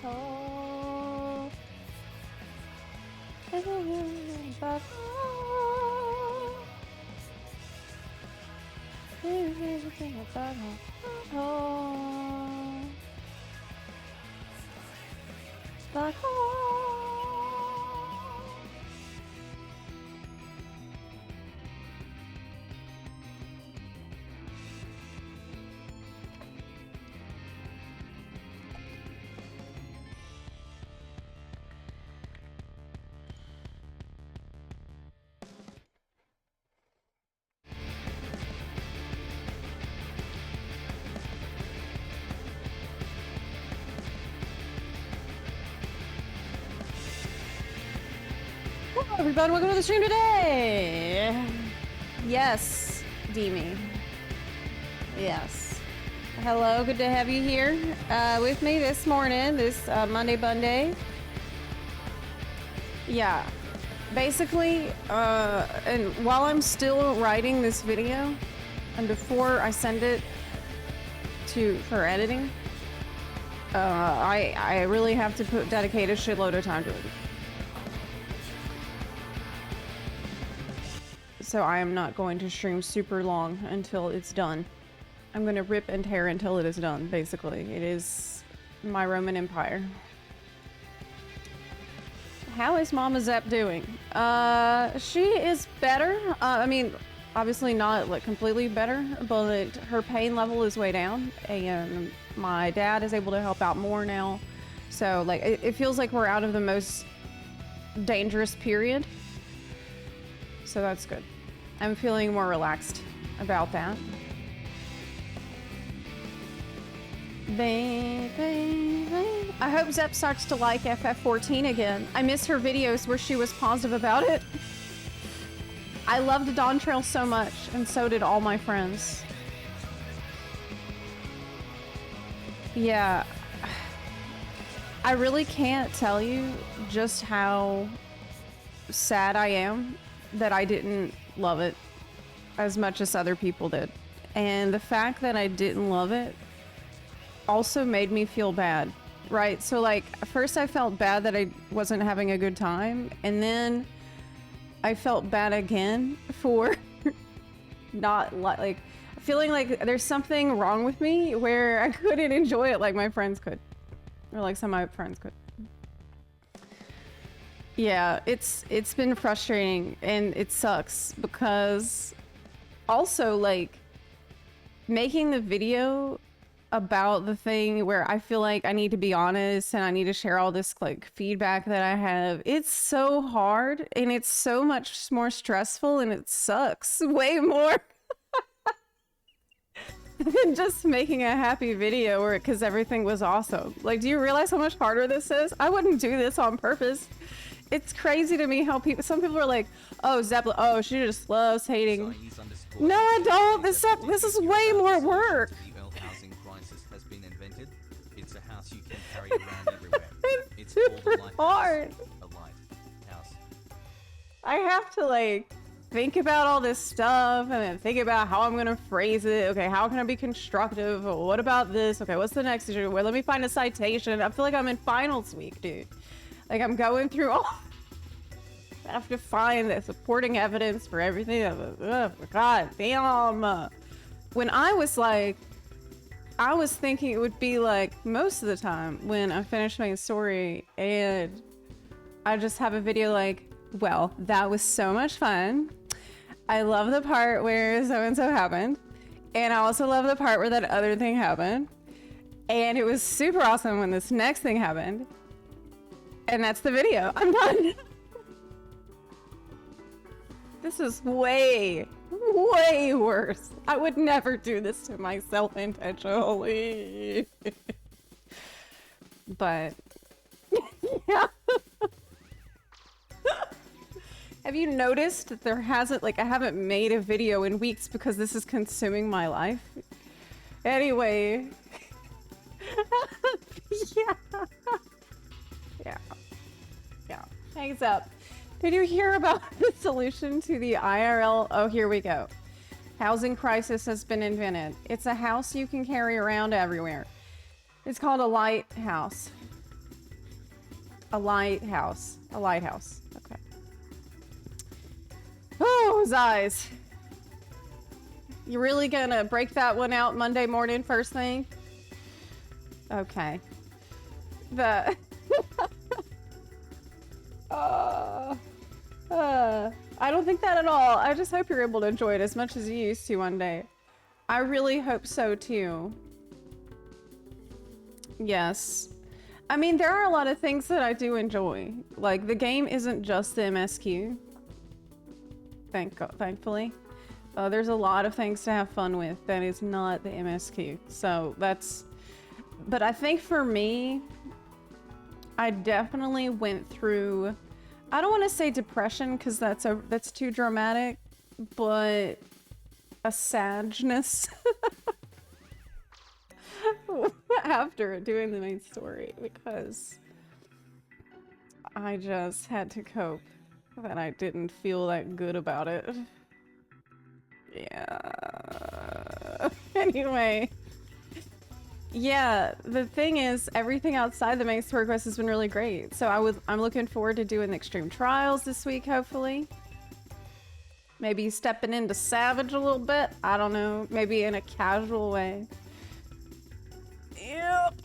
butthole. Butthole. Butthole. Butthole. Hello everybody, welcome to the stream today! Yes, Deemy. Yes. Hello, good to have you here with me this morning, this Monday Bunday. Yeah, basically, and while I'm still writing this video, and before I send it for editing, I really have to dedicate a shitload of time to it. So I am not going to stream super long until it's done. I'm going to rip and tear until it is done, basically. It is my Roman Empire. How is Mama Zep doing? She is better. I mean, obviously not like completely better, but her pain level is way down, and my dad is able to help out more now. So like, it feels like we're out of the most dangerous period. So that's good. I'm feeling more relaxed about that. I hope Zep starts to like FF14 again. I miss her videos where she was positive about it. I loved Dawn Trail so much, and so did all my friends. Yeah. I really can't tell you just how sad I am that I didn't love it as much as other people did. And the fact that I didn't love it also made me feel bad, right? So like, first I felt bad that I wasn't having a good time, and then I felt bad again for not like feeling like there's something wrong with me where I couldn't enjoy it like my friends could, or like some of my friends could. Yeah, it's been frustrating, and it sucks because also like making the video about the thing where I feel like I need to be honest and I need to share all this like feedback that I have. It's so hard, and it's so much more stressful, and it sucks way more than just making a happy video where because everything was awesome. Like, do you realize how much harder this is? I wouldn't do this on purpose. It's crazy to me how some people are like, oh, Zepla, oh, she just loves hating. No, I don't. This is way more work. Housing crisis has been invented. It's a house you can carry around everywhere. It's super hard. A lighthouse. I have to like think about all this stuff and then think about how I'm gonna phrase it. Okay, how can I be constructive? What about this? Okay, what's the next issue? Well, let me find a citation. I feel like I'm in finals week, dude. Like, I'm going through all... I have to find the supporting evidence for everything. Oh, God damn. When I was like... I was thinking it would be like most of the time when I finished my story and I just have a video like, well, that was so much fun. I love the part where so-and-so happened. And I also love the part where that other thing happened. And it was super awesome when this next thing happened. And that's the video. I'm done. This is way, way worse. I would never do this to myself intentionally. But, yeah. Have you noticed that there hasn't, like, I haven't made a video in weeks because this is consuming my life? Anyway. Yeah. Yeah. Yeah. Thanks up. Did you hear about the solution to the IRL? Oh, here we go. Housing crisis has been invented. It's a house you can carry around everywhere. It's called a lighthouse. A lighthouse. A lighthouse. Okay. Oh, his eyes. You really gonna break that one out Monday morning first thing? Okay. The... I don't think that at all. I just hope you're able to enjoy it as much as you used to one day. I really hope so too. Yes. I mean, there are a lot of things that I do enjoy. Like, the game isn't just the MSQ. Thankfully. There's a lot of things to have fun with that is not the MSQ. So that's... But I think for me, I definitely went through... I don't want to say depression because that's too dramatic, but a sadness after doing the main story because I just had to cope that I didn't feel that good about it. Yeah. Anyway. Yeah, the thing is, everything outside the main story quest has been really great. So I'm looking forward to doing the extreme trials this week, hopefully. Maybe stepping into Savage a little bit. I don't know. Maybe in a casual way. Yep.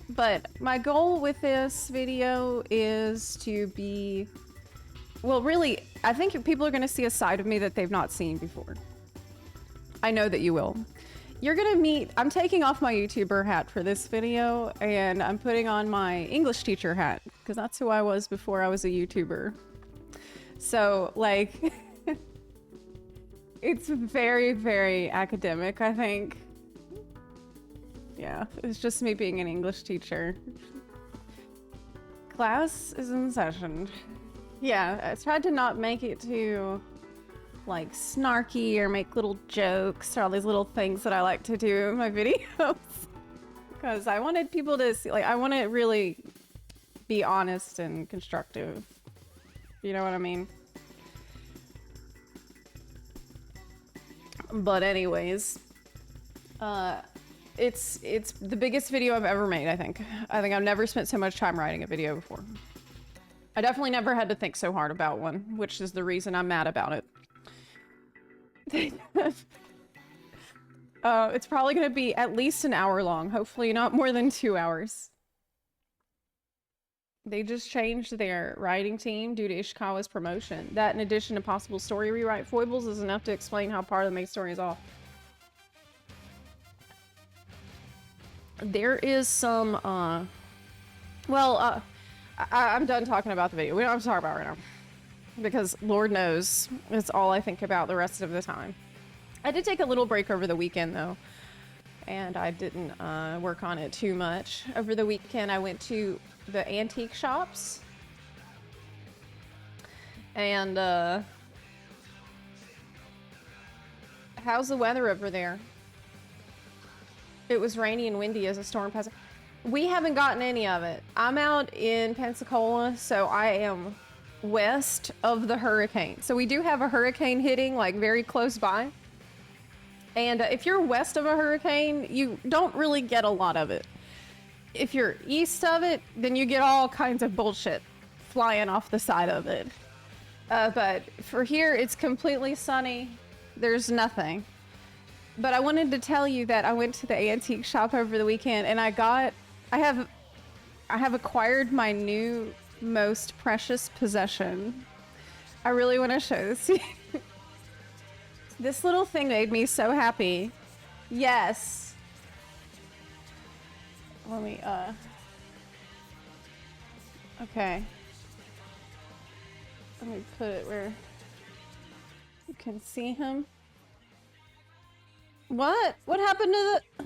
But my goal with this video is to be... Well, really, I think people are going to see a side of me that they've not seen before. I know that you will. You're gonna meet... I'm taking off my YouTuber hat for this video, and I'm putting on my English teacher hat, because that's who I was before I was a YouTuber. So, like... it's very, very academic, I think. Yeah, it's just me being an English teacher. Class is in session. Yeah, I tried to not make it too... like snarky or make little jokes or all these little things that I like to do in my videos because I wanted people to see, like, I want to really be honest and constructive, you know what I mean? But anyways, it's the biggest video I've ever made. I think I've never spent so much time writing a video before. I definitely never had to think so hard about one, which is the reason I'm mad about it. It's probably gonna be at least an hour long, hopefully not more than 2 hours. They just changed their writing team due to Ishikawa's promotion. That, in addition to possible story rewrite foibles, is enough to explain how part of the main story is off. There is some, I'm done talking about the video. We don't have to talk about it right now. Because Lord knows, it's all I think about the rest of the time. I did take a little break over the weekend, though. And I didn't work on it too much. Over the weekend, I went to the antique shops. And, how's the weather over there? It was rainy and windy as a storm passed. We haven't gotten any of it. I'm out in Pensacola, so I am west of the hurricane. So we do have a hurricane hitting, like, very close by. And if you're west of a hurricane, you don't really get a lot of it. If you're east of it, then you get all kinds of bullshit flying off the side of it. But for here, it's completely sunny. There's nothing. But I wanted to tell you that I went to the antique shop over the weekend, and I have acquired my new most precious possession. I really want to show this to you. This little thing made me so happy. Yes. Let me, okay. Let me put it where you can see him. What? What happened to the...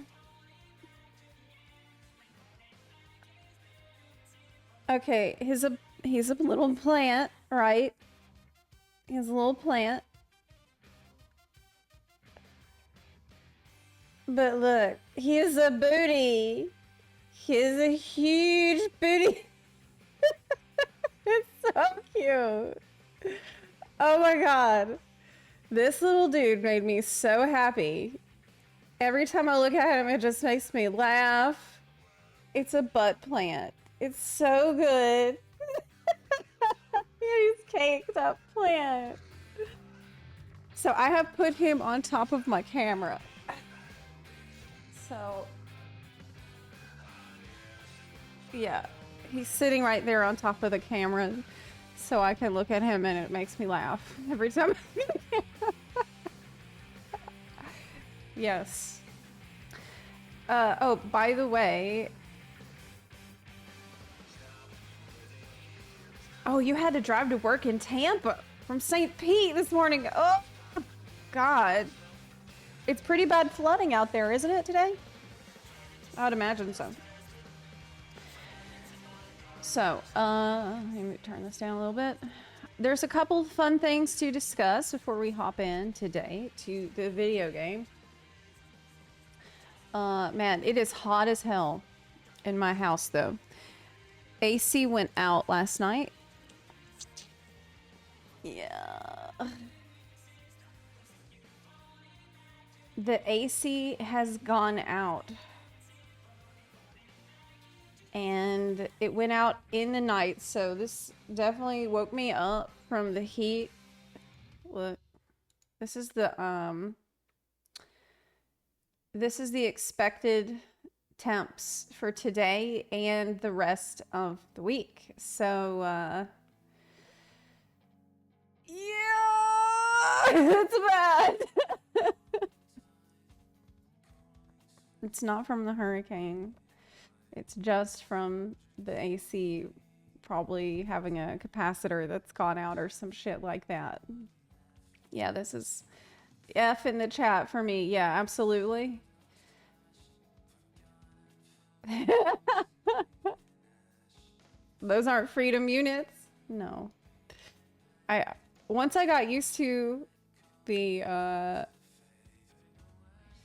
Okay, he's a little plant, right? He's a little plant. But look, he is a booty. He is a huge booty. It's so cute. Oh my god. This little dude made me so happy. Every time I look at him, it just makes me laugh. It's a butt plant. It's so good. He's caked up plant. So I have put him on top of my camera. So, yeah, he's sitting right there on top of the camera, so I can look at him, and it makes me laugh every time. Yes. Oh, by the way. Oh, you had to drive to work in Tampa from St. Pete this morning. Oh, God. It's pretty bad flooding out there, isn't it, today? I would imagine so. So, let me turn this down a little bit. There's a couple fun things to discuss before we hop in today to the video game. Man, it is hot as hell in my house, though. AC went out last night. Yeah. The AC has gone out. And it went out in the night, so this definitely woke me up from the heat. Look, this is the expected temps for today and the rest of the week. So yeah, it's bad. It's not from the hurricane. It's just from the AC probably having a capacitor that's gone out or some shit like that. Yeah, this is F in the chat for me. Yeah, absolutely. Those aren't freedom units. No. Once I got used to the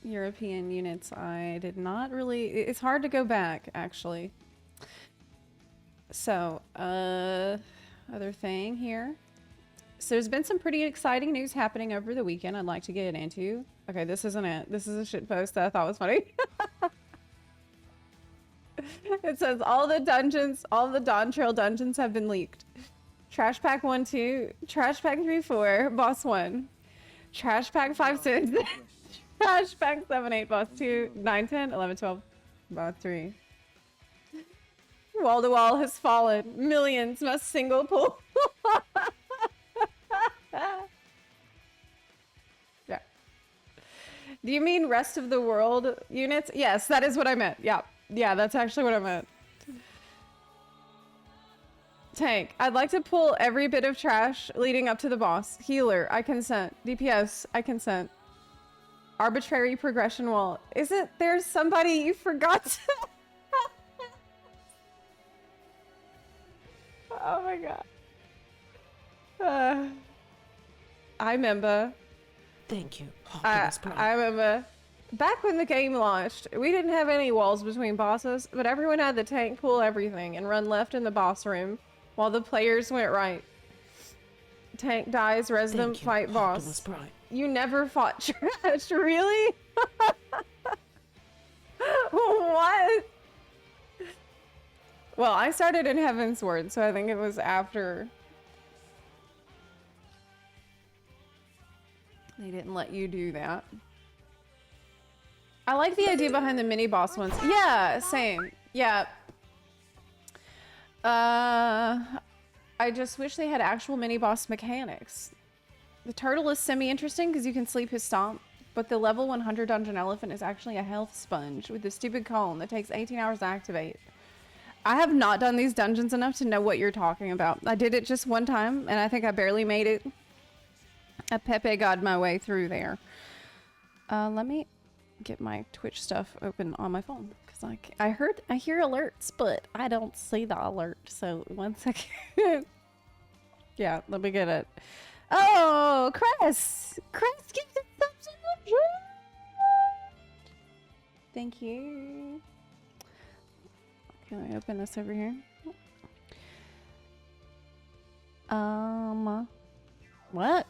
European units, I did not really, it's hard to go back actually. So, other thing here. So there's been some pretty exciting news happening over the weekend I'd like to get into. Okay, this isn't it. This is a shit post that I thought was funny. It says all the Dawn Trail dungeons have been leaked. Trash Pack 1-2, Trash Pack 3-4, Boss 1. Trash Pack 5-6. Trash Pack 7-8, Boss 2, 9-10, 11-12, Boss 3. Wall to wall has fallen. Millions must single pull. Yeah. Do you mean rest of the world units? Yes, that is what I meant. Yeah. Yeah, that's actually what I meant. Tank. I'd like to pull every bit of trash leading up to the boss. Healer. I consent. DPS. I consent. Arbitrary progression wall. Isn't there somebody you forgot to... Oh my god. I remember. Thank you. I remember. Back when the game launched, we didn't have any walls between bosses, but everyone had the tank pull everything and run left in the boss room, while the players went right. Tank dies, resident fight boss. You never fought trash, really? What? Well, I started in Heaven's Word, so I think it was after they didn't let you do that. I like the idea behind the mini boss ones. Yeah, same. Yeah. I just wish they had actual mini boss mechanics. The turtle is semi-interesting because you can sleep his stomp, but the level 100 dungeon elephant is actually a health sponge with a stupid cone that takes 18 hours to activate. I have not done these dungeons enough to know what you're talking about. I did it just one time, and I think I barely made it. I Pepe got my way through there. Let me get my Twitch stuff open on my phone, because I hear alerts, but I don't see the alert. So 1 second. Yeah, let me get it. Oh, Chris! Chris, give the thumbs up! Thank you. Can I open this over here? What?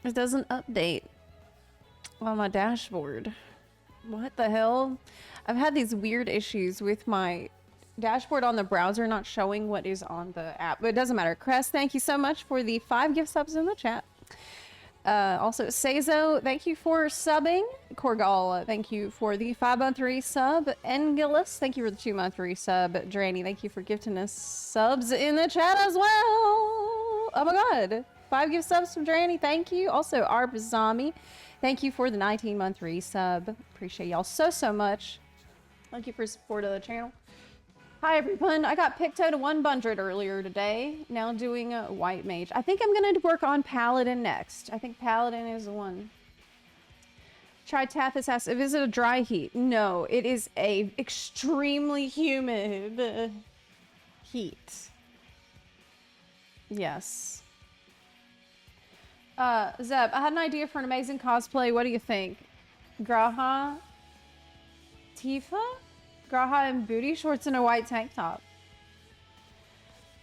It doesn't update on my dashboard. What the hell? I've had these weird issues with my dashboard on the browser not showing what is on the app, but it doesn't matter. Crest, thank you so much for the 5 gift subs in the chat. Also, Seizo, thank you for subbing. Korgal, thank you for the 5-month resub. Engilus, thank you for the 2-month resub. Dranny, thank you for gifting us subs in the chat as well. Oh my god. 5 gift subs from Dranny, thank you. Also, Arbzami, thank you for the 19-month resub. Appreciate y'all so much. Thank you for support of the channel. Hi everyone, I got Picto to 100 earlier today. Now doing a White Mage. I think I'm gonna work on Paladin next. I think Paladin is the one. Tritathis asks, is it a dry heat? No, it is a extremely humid heat. Yes. Zeb, I had an idea for an amazing cosplay. What do you think? Graha? Tifa? Graha in booty shorts and a white tank top.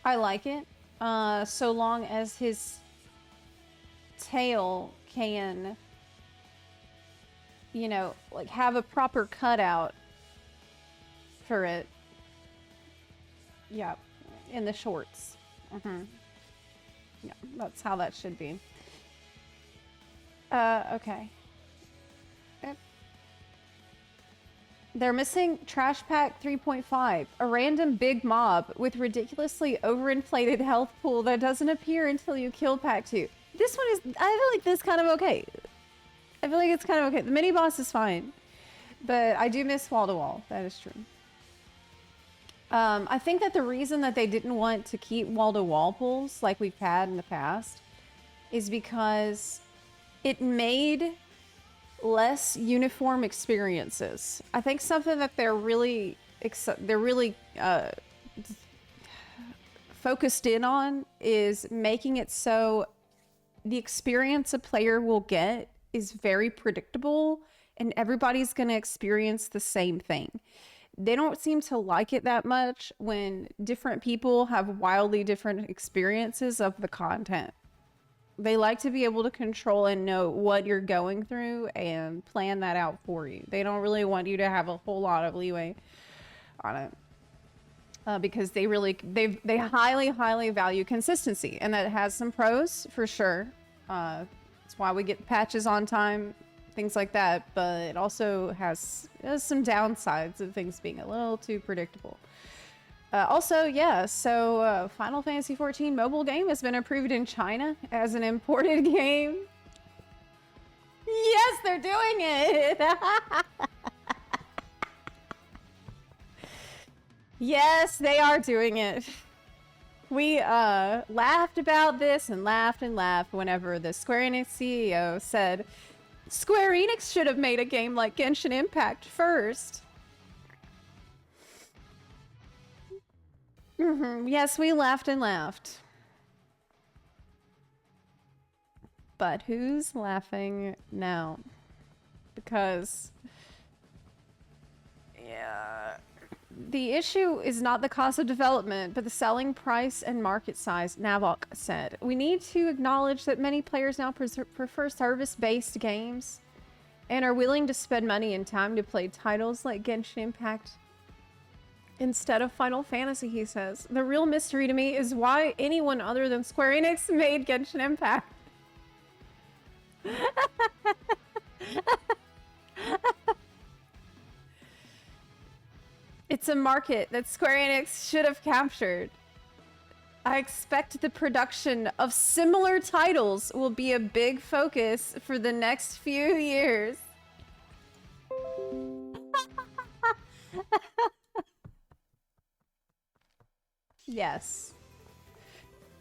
I like it. So long as his tail can, you know, like have a proper cutout for it. Yeah, in the shorts. Yeah, that's how that should be. Okay. They're missing Trash Pack 3.5, a random big mob with ridiculously overinflated health pool that doesn't appear until you kill Pack 2. This one is, I feel like this is kind of okay. I feel like it's kind of okay. The mini boss is fine, but I do miss wall to wall. That is true. I think that the reason that they didn't want to keep wall to wall pools like we've had in the past is because it made less uniform experiences. I think something that they're really focused in on is making it so the experience a player will get is very predictable and everybody's going to experience the same thing. They don't seem to like it that much when different people have wildly different experiences of the content. They like to be able to control and know what you're going through and plan that out for you. They don't really want you to have a whole lot of leeway on it. Because they highly value consistency, and that has some pros for sure. That's why we get patches on time, things like that, but it also has some downsides of things being a little too predictable. Also, yeah, so Final Fantasy XIV mobile game has been approved in China as an imported game. Yes, they're doing it! Yes, they are doing it. We laughed about this and laughed whenever the Square Enix CEO said, Square Enix should have made a game like Genshin Impact first. Yes, we laughed. But who's laughing now? Because, yeah, the issue is not the cost of development, but the selling price and market size, Navok said. We need to acknowledge that many players now prefer service-based games and are willing to spend money and time to play titles like Genshin Impact instead of Final Fantasy, he says. The real mystery to me is why anyone other than Square Enix made Genshin Impact. It's a market that Square Enix should have captured. I expect the production of similar titles will be a big focus for the next few years. Yes.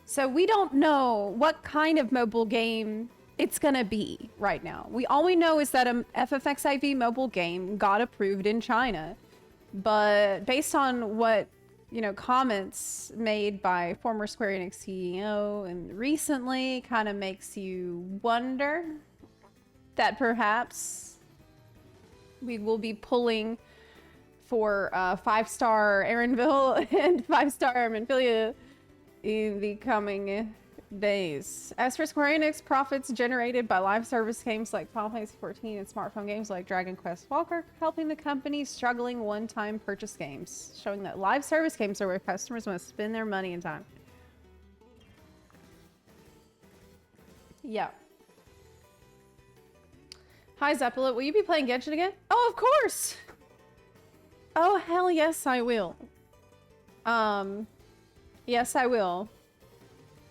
So we don't know what kind of mobile game it's gonna be right now. All we know is that a FFXIV mobile game got approved in China. But based on what, you know, comments made by former Square Enix CEO and recently, kind of makes you wonder that perhaps we will be pulling for 5-star Aaronville and 5-star Armenfilia in the coming days. As for Square Enix, profits generated by live service games like Final Fantasy XIV and smartphone games like Dragon Quest Walker, helping the company struggling one-time purchase games, showing that live service games are where customers want to spend their money and time. Yeah. Hi Zepla, will you be playing Genshin again? Oh, of course! Oh, hell yes, I will. Yes, I will.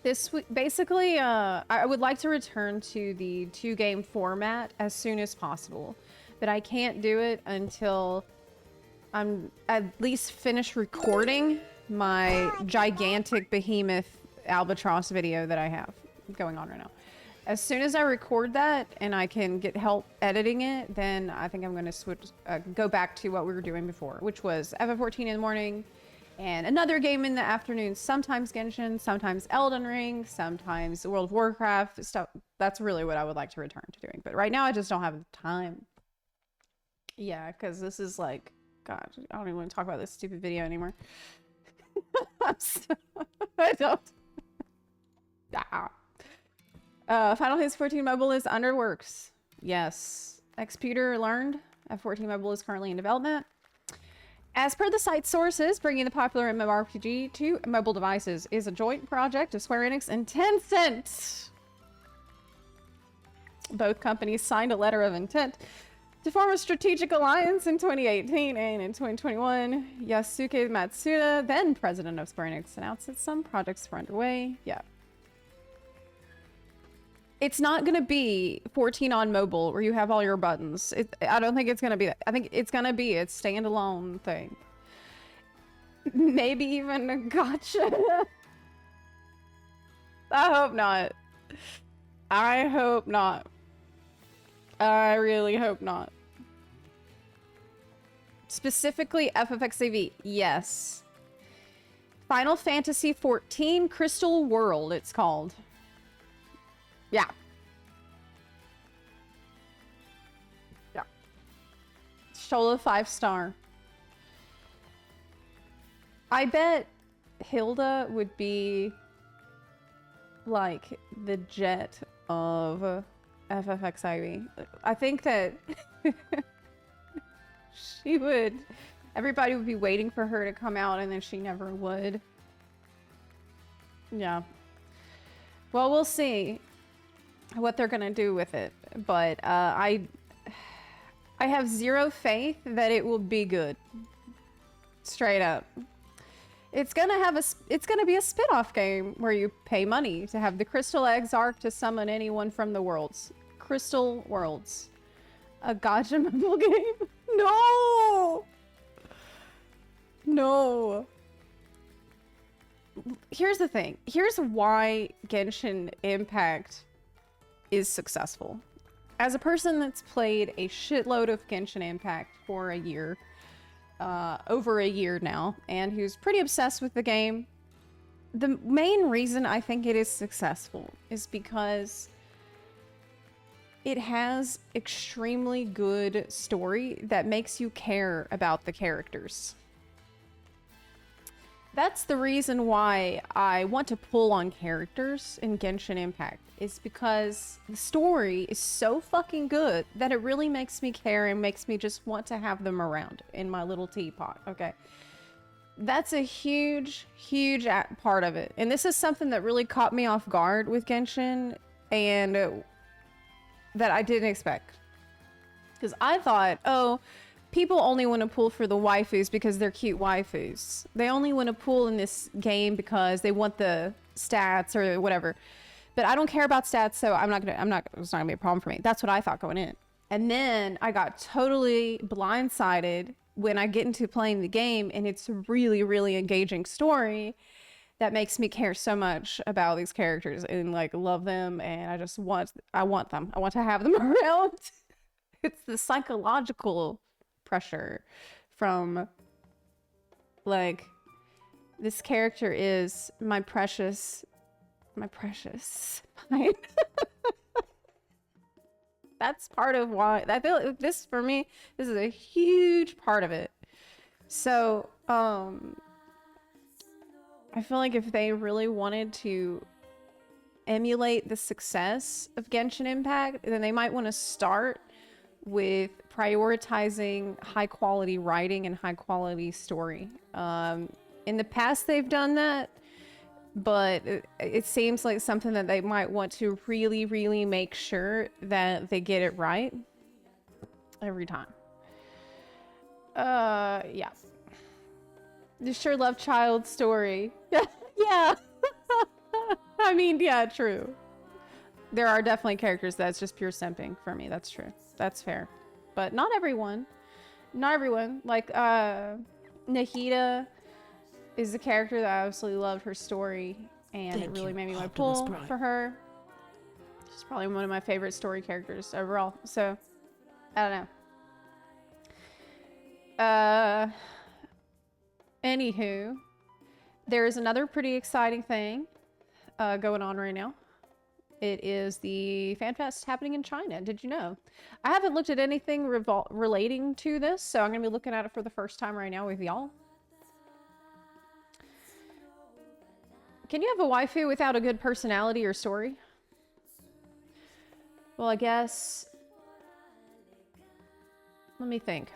This week, basically, I would like to return to the 2-game format as soon as possible, but I can't do it until I'm at least finished recording my gigantic behemoth albatross video that I have going on right now. As soon as I record that and I can get help editing it, then I think I'm going to switch, go back to what we were doing before, which was FF14 in the morning and another game in the afternoon. Sometimes Genshin, sometimes Elden Ring, sometimes World of Warcraft stuff. That's really what I would like to return to doing. But right now I just don't have the time. Yeah, because this is like, God, I don't even want to talk about this stupid video anymore. I don't. Ah. Final Fantasy XIV Mobile is under works. Yes. Xputer learned F14 Mobile is currently in development. As per the site sources, bringing the popular MMORPG to mobile devices is a joint project of Square Enix and Tencent. Both companies signed a letter of intent to form a strategic alliance in 2018, and in 2021, Yasuke Matsuda, then president of Square Enix, announced that some projects were underway. Yeah. It's not going to be 14 on mobile where you have all your buttons. I don't think it's going to be that. I think it's going to be a standalone thing. Maybe even a gacha. I hope not. I hope not. I really hope not. Specifically FFXAV, yes. Final Fantasy XIV Crystal World, it's called. Yeah. Yeah. Shola 5-star. I bet Hilda would be like the Jet of FFXIV. I think that she would, everybody would be waiting for her to come out and then she never would. Yeah. Well, we'll see what they're gonna do with it, but I have zero faith that it will be good. Straight up. It's gonna be a spin-off game where you pay money to have the Crystal Exarch to summon anyone from the worlds. Crystal Worlds. A gacha mobile game? No! No. Here's the thing. Here's why Genshin Impact is successful. As a person that's played a shitload of Genshin Impact for a year, over a year now, and who's pretty obsessed with the game, the main reason I think it is successful is because it has extremely good story that makes you care about the characters. That's the reason why I want to pull on characters in Genshin Impact, is because the story is so fucking good that it really makes me care and makes me just want to have them around in my little teapot, okay? That's a huge, huge part of it. And this is something that really caught me off guard with Genshin and that I didn't expect. Because I thought, oh, people only want to pull for the waifus because they're cute waifus. They only want to pull in this game because they want the stats or whatever. But I don't care about stats, so it's not gonna be a problem for me. That's what I thought going in. And then I got totally blindsided when I get into playing the game, and it's a really, really engaging story that makes me care so much about these characters and like love them, and I want them. I want to have them around. It's the psychological pressure from like, this character is my precious fine. That's part of why I feel this, for me, this is a huge part of it. So I feel like if they really wanted to emulate the success of Genshin Impact, then they might want to start with prioritizing high quality writing and high quality story. In the past, they've done that, but it seems like something that they might want to really, really make sure that they get it right every time. Yeah. You sure love Child Story. Yeah. I mean, yeah, true. There are definitely characters that's just pure simping for me. That's true. That's fair. But not everyone. Not everyone. Like, Nahida is a character that I absolutely loved her story, and it really made me want to pull for her. She's probably one of my favorite story characters overall. So, I don't know. Anywho, there is another pretty exciting thing going on right now. It is the FanFest happening in China. Did you know? I haven't looked at anything relating to this, so I'm going to be looking at it for the first time right now with y'all. Can you have a waifu without a good personality or story? Well, I guess... Let me think.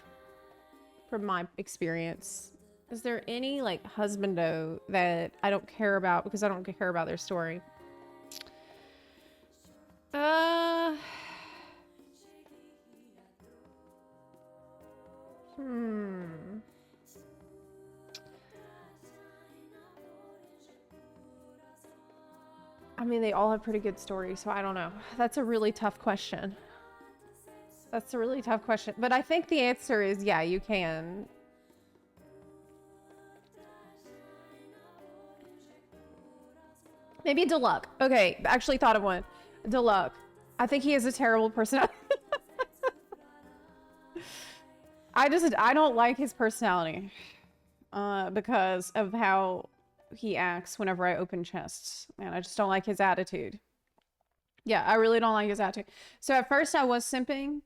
From my experience, is there any, like, husbando that I don't care about because I don't care about their story? I mean, they all have pretty good stories, so I don't know. That's a really tough question. That's a really tough question. But I think the answer is, yeah, you can. Maybe Deluxe. Okay, actually thought of one. Deluxe. I think he has a terrible personality. I don't like his personality. Because of how he acts whenever I open chests. And I just don't like his attitude. Yeah, I really don't like his attitude. So at first I was simping.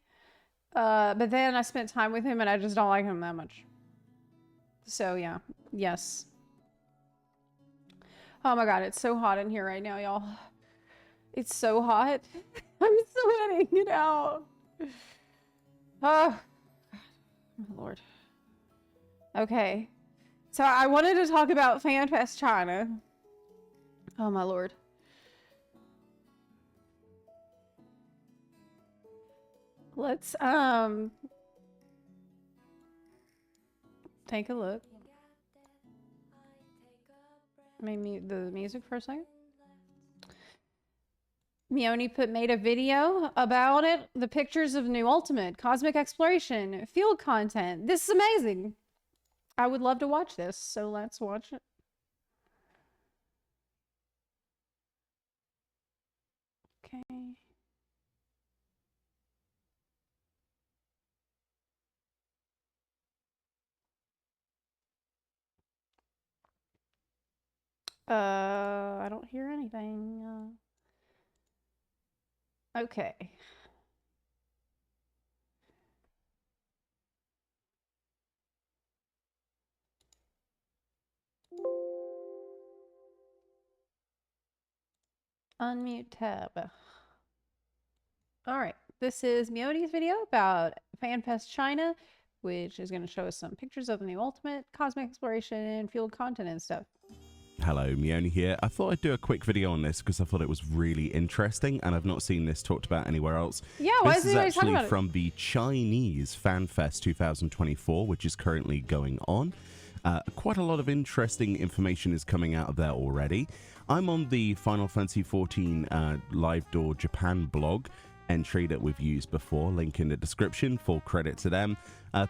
But then I spent time with him and I just don't like him that much. So yeah, yes. Oh my god, it's so hot in here right now, y'all. It's so hot. I'm sweating it out. Oh, Lord. Okay. So I wanted to talk about FanFest China. Oh my Lord. Let's take a look. Maybe the music for a second. Mioni made a video about it. The pictures of new ultimate, cosmic exploration, field content. This is amazing. I would love to watch this, so let's watch it. Okay. I don't hear anything. Okay. Unmute tab. All right. This is Mioni's video about FanFest China, which is going to show us some pictures of the new ultimate, cosmic exploration, and field content and stuff. Hello, Mioni here. I thought I'd do a quick video on this because I thought it was really interesting and I've not seen this talked about anywhere else. Yeah, why this is is actually about from the Chinese FanFest 2024, which is currently going on. Quite a lot of interesting information is coming out of there already. I'm on the Final Fantasy XIV Live Door Japan blog entry that we've used before, link in the description, full credit to them.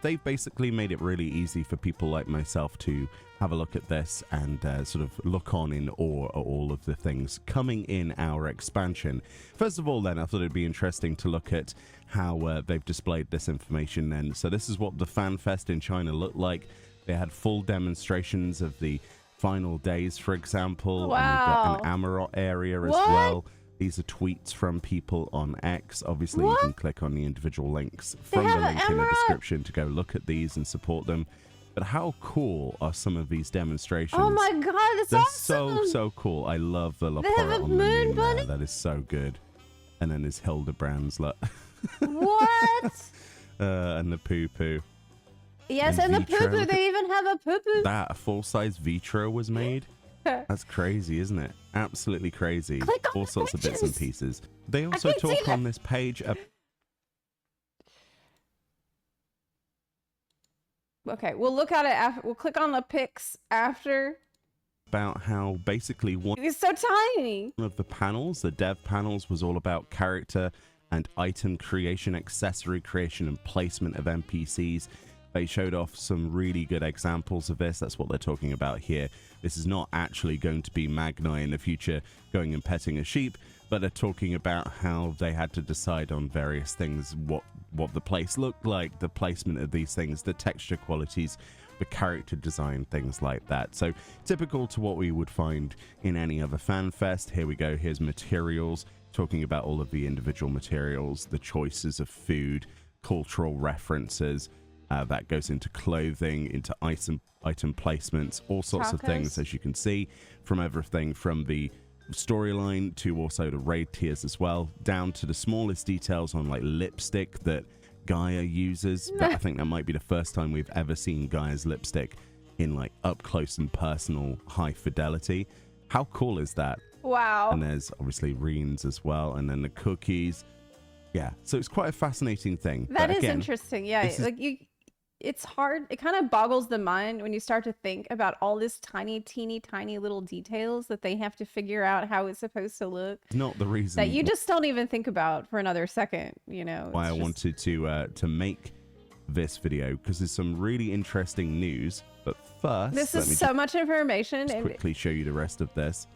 They've basically made it really easy for people like myself to have a look at this and sort of look on in awe at all of the things coming in our expansion. First of all then, I thought it'd be interesting to look at how they've displayed this information then. So this is what the FanFest in China looked like. They had full demonstrations of the final days, for example. Wow. And we've got an Amarot area as well. These are tweets from people on X. Obviously, you can click on the individual links from the link in the description to go look at these and support them. But how cool are some of these demonstrations? Oh my god, it's They're awesome! so cool. I love the La They have Porra a on the moon moon bunny? there. That is so good. And then there's Hildebrand's look. What? And the poo poo. Yes, And and the Vitra, poo poo. look They even have a poo poo. That a full-size Vitra was made. That's crazy, isn't it? Absolutely crazy. Click on All the sorts of bits and pictures. pieces. They also can't see talk that. on this page Okay, we'll look at it after. We'll click on the pics after. about how basically one It's so tiny. of the panels, the dev panels, was all about character and item creation, accessory creation, and placement of NPCs. They showed off some really good examples of this. That's what they're talking about here. This is not actually going to be Magni in the future going and petting a sheep, but they're talking about how they had to decide on various things, what the place looked like, the placement of these things, the texture qualities, the character design, things like that. So typical to what we would find in any other fan fest. Here we go. Here's materials, talking about all of the individual materials, the choices of food, cultural references. That goes into clothing, into item placements, all sorts of things, as you can see, from everything from the storyline to also the raid tiers as well, down to the smallest details on like lipstick that Gaia uses. I think that might be the first time we've ever seen Gaia's lipstick in like up close and personal high fidelity. How cool is that? Wow. And there's obviously Reens as well, and then the cookies. Yeah, so it's quite a fascinating thing. That But is again, interesting. Yeah, this is- like it's hard. It kind of boggles the mind when you start to think about all this teeny tiny little details that they have to figure out how it's supposed to look. not the reason That you just don't even think about for another second, you know. why I It's just- wanted to make this video, because there's some really interesting news. But first, This let me is so much information, just and quickly show you the rest of this.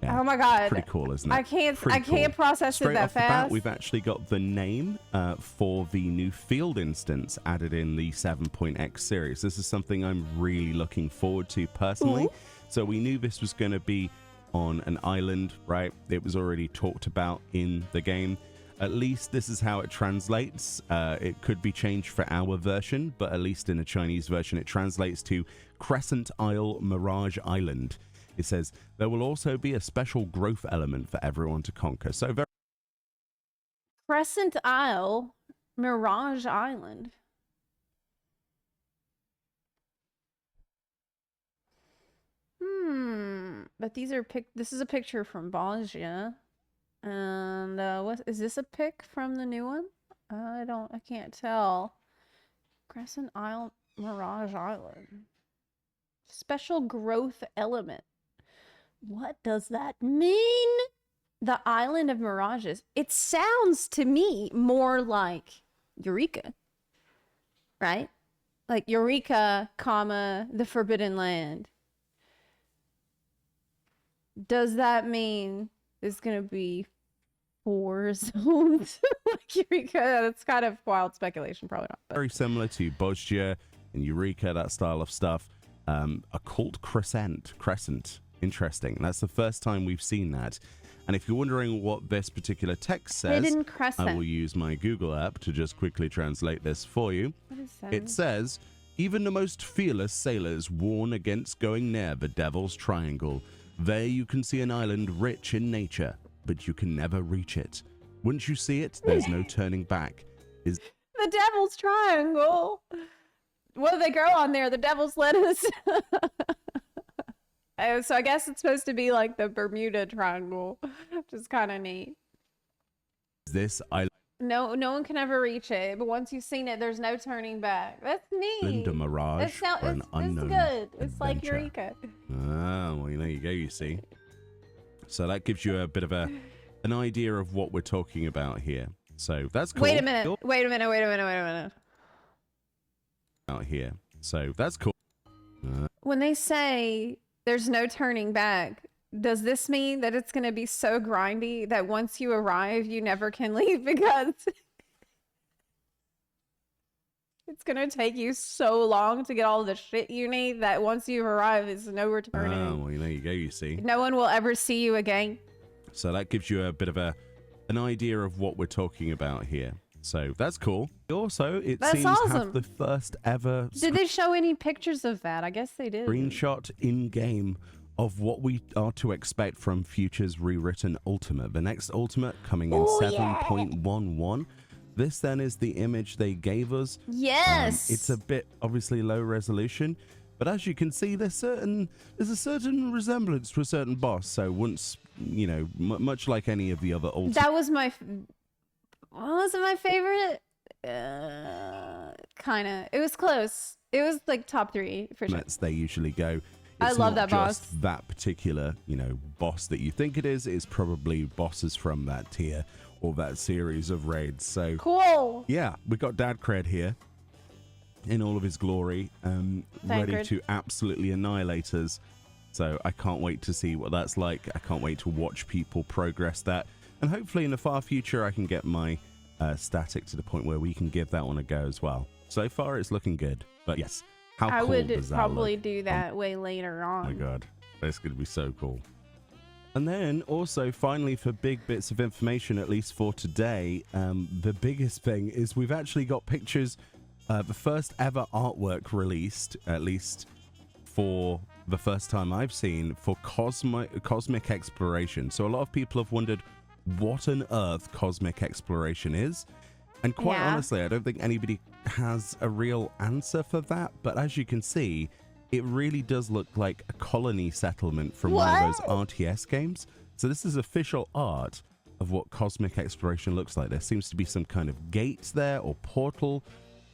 Yeah, oh my god, pretty cool, isn't it? I can't Pretty cool. process Straight it that off the bat, fast. we've actually got the name for the new field instance added in the 7.x series. This is something I'm really looking forward to personally. Ooh. So we knew this was going to be on an island, right? It was already talked about in the game. At least this is how it translates. It could be changed for our version, but at least in the Chinese version, it translates to Crescent Isle Mirage Island. It says, there will also be a special growth element for everyone to conquer. So very Crescent Isle, Mirage Island. But these are this is a picture from Bosnia. And what is this, a pic from the new one? I can't tell. Crescent Isle, Mirage Island. Special growth element. What does that mean? The Island of Mirages. It sounds to me more like Eureka. Right? Like Eureka, comma, the Forbidden Land. Does that mean there's gonna be 4 zones like Eureka? That's kind of wild speculation, probably not. But. very similar to Bosnia and Eureka, that style of stuff. Occult Crescent. Interesting. That's the first time we've seen that. And if you're wondering what this particular text says, Hidden Crescent. I will use my Google app to just quickly translate this for you. What is that? It says, even the most fearless sailors warn against going near the Devil's Triangle. There you can see an island rich in nature, but you can never reach it. Once you see it, there's no turning back. The Devil's Triangle. What do they grow on there? The Devil's Lettuce. Oh, so I guess it's supposed to be like the Bermuda Triangle, which is kind of neat. This island No one can ever reach it, but once you've seen it, there's no turning back. That's neat. a mirage for an unknown It's good. It's like adventure. Eureka. Ah, well, there you go, you see. So that gives you a bit of an idea of what we're talking about here. So that's cool. Wait a minute. Out here. So that's cool. When they say there's no turning back, does this mean that it's going to be so grindy that once you arrive, you never can leave because it's going to take you so long to get all the shit you need that once you arrive, it's no returning. Ah, well, there you go, you see. No one will ever see you again. So that gives you a bit of an idea of what we're talking about here. So that's cool. Also, it That's seems have awesome. the first ever Did they show any pictures of that? I guess they did. screenshot in-game of what we are to expect from Future's rewritten Ultimate. The next Ultimate coming in 7.11. This then is the image they gave us. Yes. It's a bit obviously low resolution, but as you can see, there's a certain resemblance to a certain boss. So once, you know, much like any of the other Ultimate. That was my... wasn't my favorite. Kind of. It was close. It was like top 3 for sure. They usually go. I love not that boss. just that particular, you know, boss that you think it is. It's probably bosses from that tier or that series of raids. So Cool. yeah, we got Dad Cred here in all of his glory, ready Cred. to absolutely annihilate us. So I can't wait to see what that's like. I can't wait to watch people progress that. And hopefully in the far future, I can get my static to the point where we can give that one a go as well. So far, it's looking good. But yes, how I cool would does that probably look? do that way later on. Oh my god, that's going to be so cool. And then also, finally, for big bits of information, at least for today, the biggest thing is we've actually got pictures, the first ever artwork released, at least for the first time I've seen, for cosmic exploration. So a lot of people have wondered what on earth cosmic exploration is. And quite honestly, I don't think anybody has a real answer for that. But as you can see, it really does look like a colony settlement from one of those RTS games. So this is official art of what cosmic exploration looks like. There seems to be some kind of gate there or portal,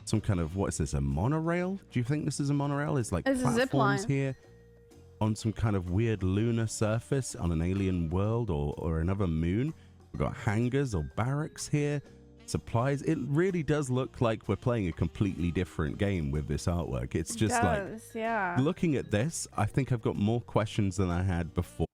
some kind of, what is this, a monorail? Do you think this is a monorail? It's like It's a zip platforms line. here on some kind of weird lunar surface on an alien world or another moon. We've got hangars or barracks here. Supplies. It really does look like we're playing a completely different game with this artwork. It's just yeah. looking at this, I think I've got more questions than I had before.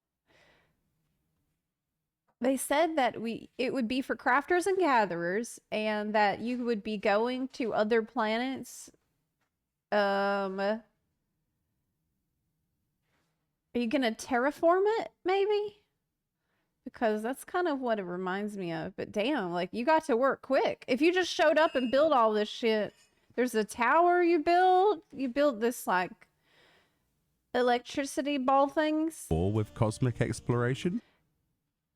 They said that it would be for crafters and gatherers, and that you would be going to other planets. Are you gonna terraform it, maybe? Because that's kind of what it reminds me of. But damn, like, you got to work quick. If you just showed up and built all this shit, there's a tower you built this, like, electricity ball things. Or with cosmic exploration.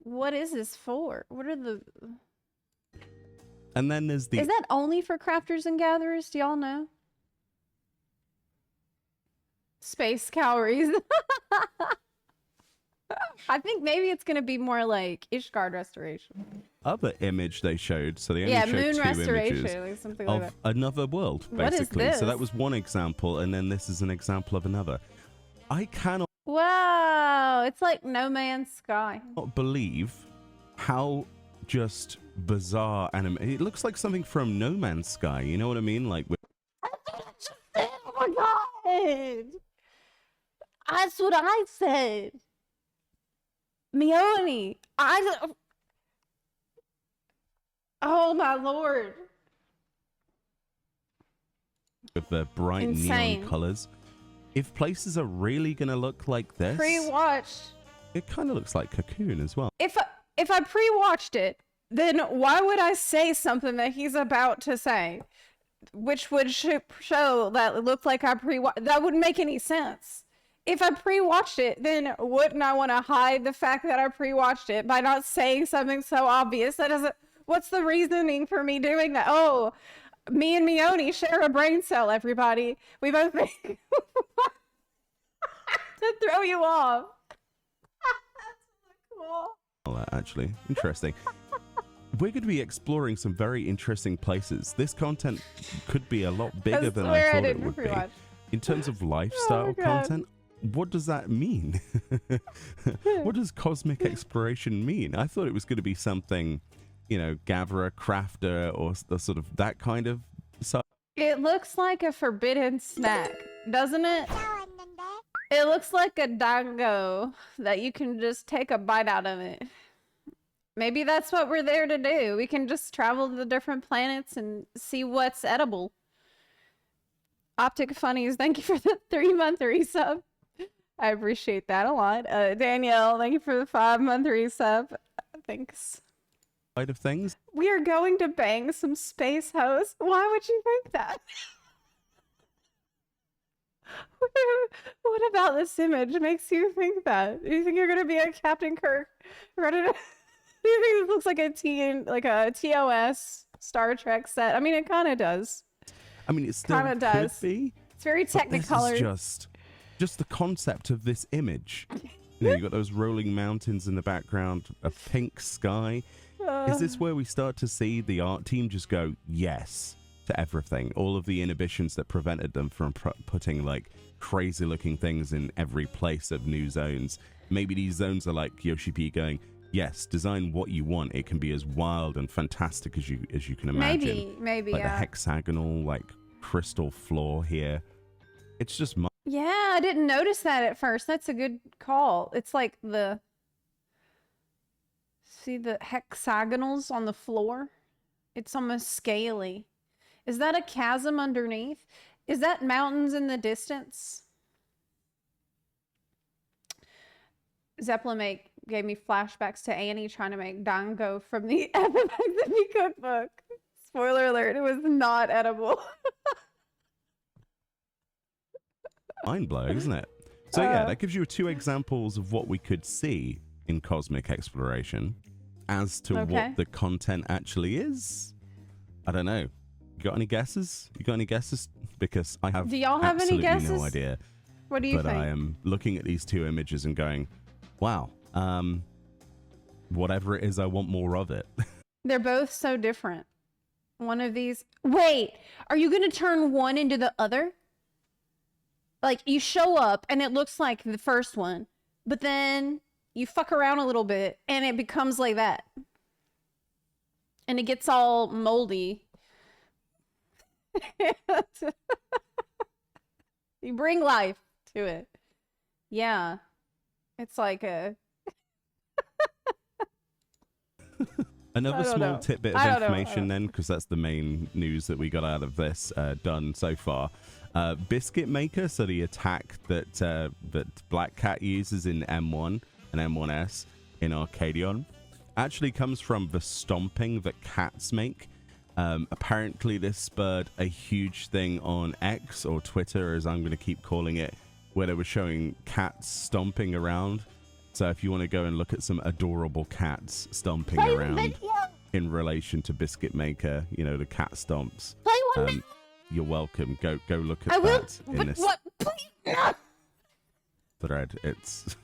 What is this for? What are the... And then there's the... Is that only for crafters and gatherers? Do y'all know? Space calories. I think maybe it's going to be more like Ishgard restoration. other image they showed, so they only Yeah, showed moon 2 restoration, images like something like of that. another world, What is basically. So that this? was one example, and then this is an example of another. I cannot Wow, it's like No Man's Sky. believe how just bizarre it looks like something from No Man's Sky, you know what I mean? Like with Oh my god! That's what I said. Mione, oh my lord. the bright Insane. neon colors. If places are really gonna look like this, Pre-watched. it kind of looks like Cocoon as well. If I pre-watched it, then why would I say something that he's about to say, which would show that it looked like I pre-watched? That wouldn't make any sense. If I pre-watched it, then wouldn't I want to hide the fact that I pre-watched it by not saying something so obvious? That doesn't. What's the reasoning for me doing that? Oh, me and Mione share a brain cell. Everybody, we both to throw you off. That's cool. Well, actually, interesting. We're going to be exploring some very interesting places. This content could be a lot bigger than I thought it would be. In terms of lifestyle God. content, what does that mean? What does cosmic exploration mean? I thought it was going to be something, you know, gatherer, crafter, or the sort of that kind of side. It looks like a forbidden snack, doesn't it? It looks like a dango that you can just take a bite out of it. Maybe that's what we're there to do. We can just travel to the different planets and see what's edible. Optic Funnies, thank you for the 3-month resub. I appreciate that a lot. Danielle, thank you for the 5-month resub. Thanks. side of things. We are going to bang some space hoes. Why would you think that? What about this image makes you think that? Do you think you're gonna be a Captain Kirk? Ready to... Do you think this looks like a TOS Star Trek set? I mean, it kind of does. I mean, it still Kind of could does. be. It's very But this technicolor. is just the concept of this image. You know, you've got those rolling mountains in the background, a pink sky. Is this where we start to see the art team just go yes to everything? All of the inhibitions that prevented them from putting like crazy looking things in every place of new zones. Maybe these zones are like Yoshi P going, yes, design what you want. It can be as wild and fantastic as you can imagine. Maybe, like yeah. the hexagonal, like crystal floor here. It's just Yeah, I didn't notice that at first. That's a good call. It's like see the hexagonals on the floor? It's almost scaly. Is that a chasm underneath? Is that mountains in the distance? Zepla gave me flashbacks to Annie trying to make dango from the Epidemic cookbook. Spoiler alert, it was not edible. mind blowing, isn't it? So yeah, that gives you two examples of what we could see in cosmic exploration. As to what the content actually is, I don't know. You got any guesses? Because I have Do y'all have any absolutely guesses? no idea. What do you But think? I am looking at these two images and going, wow, whatever it is, I want more of it. They're both so different. One of these... Wait! Are you going to turn one into the other? Like, you show up and it looks like the first one, but then you fuck around a little bit and it becomes like that. And it gets all moldy. You bring life to it. Yeah. It's like a... Another small tidbit of information then, because that's the main news that we got out of this done so far. Biscuit Maker, so the attack that that Black Cat uses in M1 and M1S in Arcadion, actually comes from the stomping that cats make. Apparently this spurred a huge thing on X, or Twitter as I'm going to keep calling it, where they were showing cats stomping around. So if you want to go and look at some adorable cats stomping around in relation to Biscuit Maker, you know, the cat stomps. You're welcome. Go look at that in this thread. It's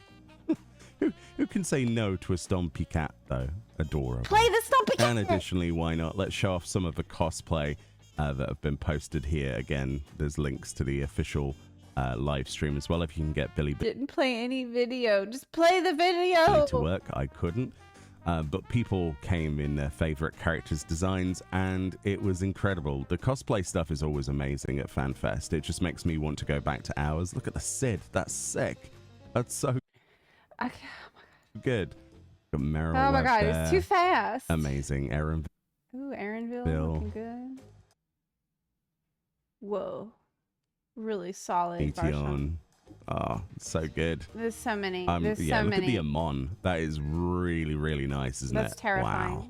who can say no to a stompy cat though? Adorable. Play the stompy cat. And additionally, why not? Let's show off some of the cosplay that have been posted here. Again, there's links to the official live stream as well if you can get Billy Didn't play any video. Just play the video. to work. I couldn't. But people came in their favorite characters' designs, and it was incredible. The cosplay stuff is always amazing at FanFest. It just makes me want to go back to ours. Look at the Sid. That's sick. That's so good. Got Meryl Oh my god, there. it's too fast. Amazing. Aaron. Ooh, Aaronville Bill. looking good. Whoa. Really solid. Etion. Oh, so good. There's so many. Yeah, There's so look many. at the Amon. That is really, really nice, isn't That's it? terrifying. Wow.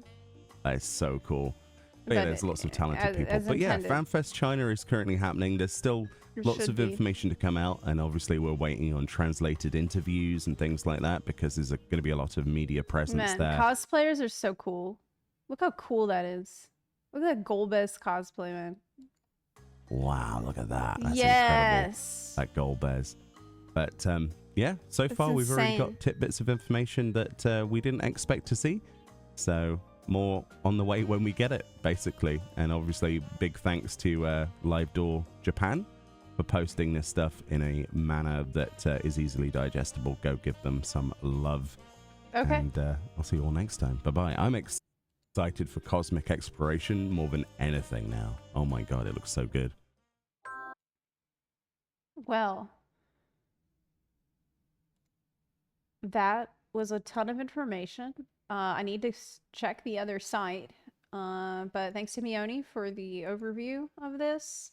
That is so cool. But yeah, But there's lots of talented people. as But yeah, intended. FanFest China is currently happening. There's still lots should of be. information to come out, and obviously we're waiting on translated interviews and things like that because there's going to be a lot of media presence Man, there. cosplayers are so cool. Look how cool that is. Look at that Golbez cosplay, man. Wow, look at that. That's Yes. incredible. That Golbez. But yeah, so That's far we've already insane. got tidbits of information that we didn't expect to see. So more on the way when we get it, basically. And obviously, big thanks to Live Door Japan for posting this stuff in a manner that is easily digestible. Go give them some love. Okay. And I'll see you all next time. Bye-bye. I'm excited for cosmic exploration more than anything now. Oh my god, it looks so good. Well, that was a ton of information. I need to check the other site. But thanks to Mione for the overview of this.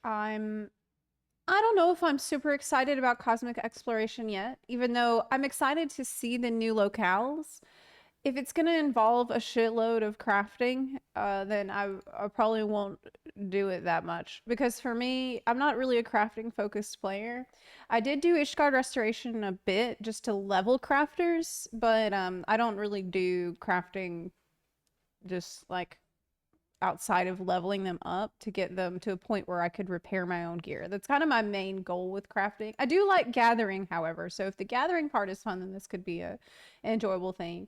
I don't know if I'm super excited about cosmic exploration yet, even though I'm excited to see the new locales. if it's gonna involve a shitload of crafting, then I probably won't do it that much. Because for me, I'm not really a crafting focused player. I did do Ishgard Restoration a bit just to level crafters, but I don't really do crafting just like outside of leveling them up to get them to a point where I could repair my own gear. That's kind of my main goal with crafting. I do like gathering, however, so if the gathering part is fun, then this could be an enjoyable thing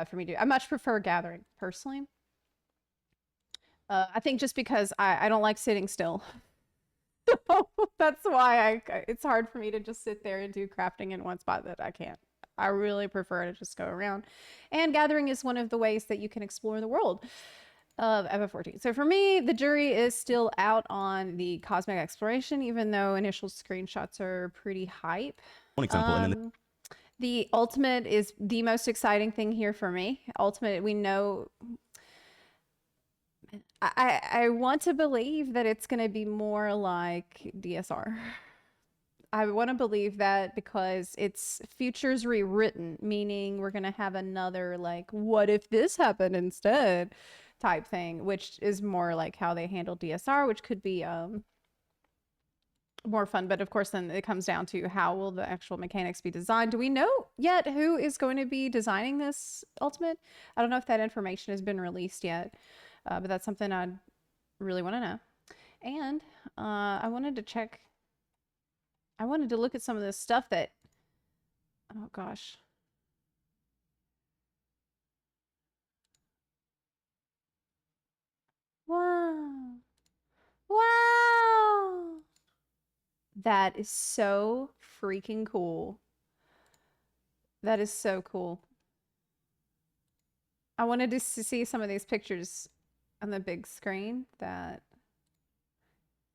for me to do. I much prefer gathering, personally. I think just because I don't like sitting still. So that's why it's hard for me to just sit there and do crafting in one spot that I can't. I really prefer to just go around. And gathering is one of the ways that you can explore the world of FF14. So for me, the jury is still out on the cosmic exploration, even though initial screenshots are pretty hype. One example, and then The ultimate is the most exciting thing here for me. Ultimate, we know. I want to believe that it's going to be more like DSR. I want to believe that because it's futures rewritten, meaning we're going to have another, like, what if this happened instead type thing, which is more like how they handle DSR, which could be more fun. But of course, then it comes down to how will the actual mechanics be designed. Do we know yet who is going to be designing this ultimate? I don't know if that information has been released yet, but that's something I'd really want to know. And I wanted to check. I wanted to look at some of this stuff that, oh gosh. Wow. Wow. That is so freaking cool. That is so cool. I wanted to see some of these pictures on the big screen.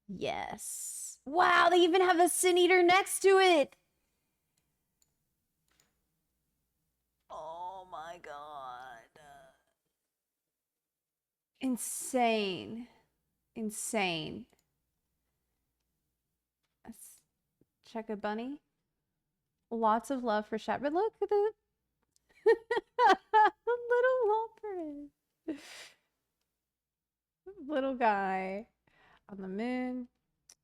Yes. Wow, they even have a Sin Eater next to it. Oh my god. Insane. Insane. Let's check a bunny. Lots of love for Shat, but look at the little Walpert. Little guy on the moon.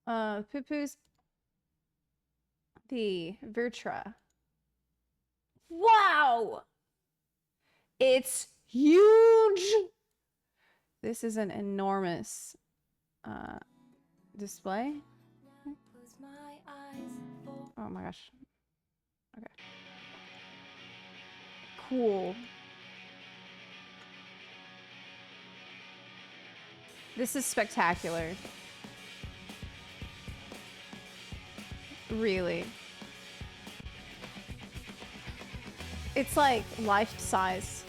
Poo-poo's the Virtra. Wow! It's huge! This is an enormous display. Oh my gosh. Okay. Cool. This is spectacular. Really. It's like life size.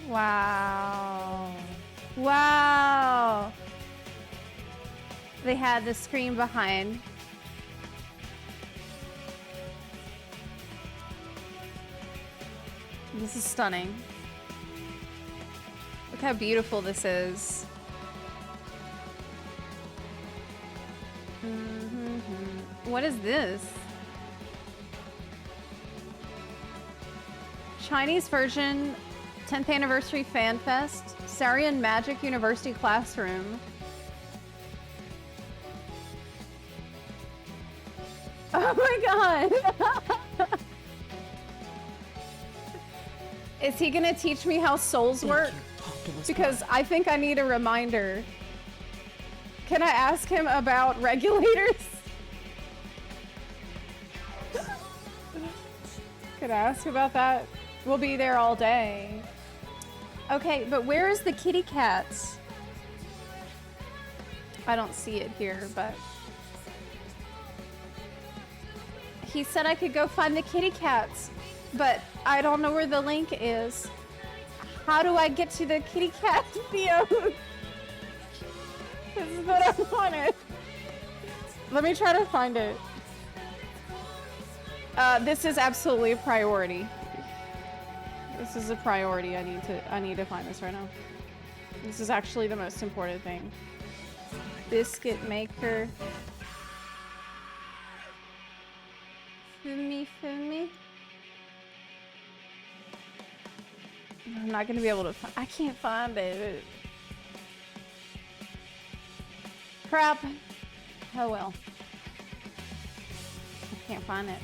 Wow. Wow. They had the screen behind. This is stunning. Look how beautiful this is. What is this? Chinese version 10th anniversary fan fest. Sarian Magic University Classroom. Oh my god. Is he gonna teach me how souls work? Because I think I need a reminder. Can I ask him about regulators? Can I ask about that? We'll be there all day. Okay, but where is the kitty cats? I don't see it here, but... He said I could go find the kitty cats, but I don't know where the link is. How do I get to the kitty cat video? This is what I wanted. Let me try to find it. This is absolutely a priority. This is a priority. I need to find this right now. This is actually the most important thing. Biscuit maker. Fumi. I'm not gonna be able to I can't find it. Crap. Oh well. I can't find it.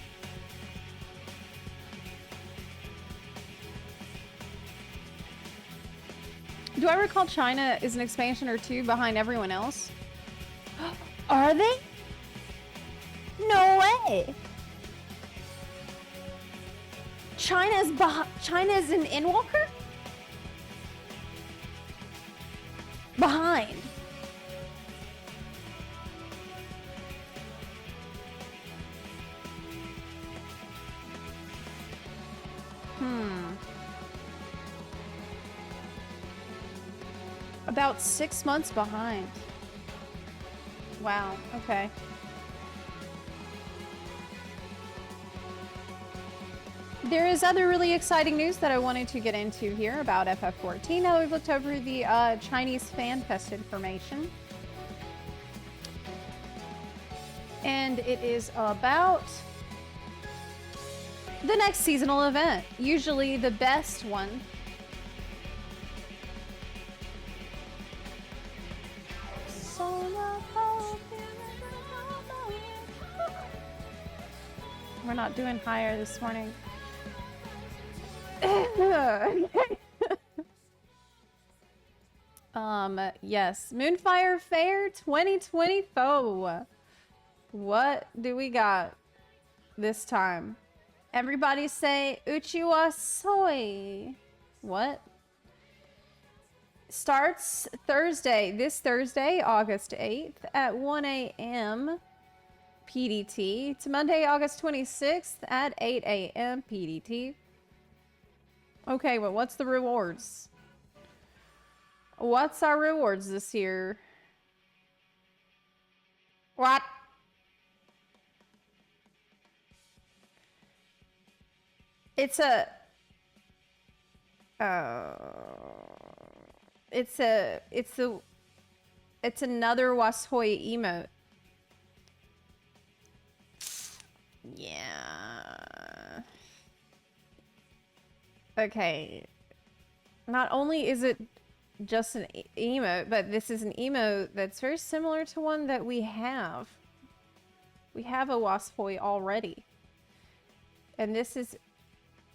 Do I recall China is an expansion or two behind everyone else? Are they? No way! China's an Endwalker? Behind. About 6 months behind. Wow, okay. There is other really exciting news that I wanted to get into here about FF14. Now we've looked over the Chinese Fan Fest information. And it is about the next seasonal event. Usually the best one. We're not doing higher this morning. Yes. Moonfire Fair 2024. What do we got this time? Everybody say Uchiwa Soy. What? Starts Thursday, this Thursday, August 8th at 1 a.m. PDT to Monday, August 26th at 8 a.m. PDT. Okay, well, what's the rewards? What's our rewards this year? What? It's another Washoy emote. Yeah. Okay. Not only is it just an emote, but this is an emote that's very similar to one that we have. We have a Washoy already. And this is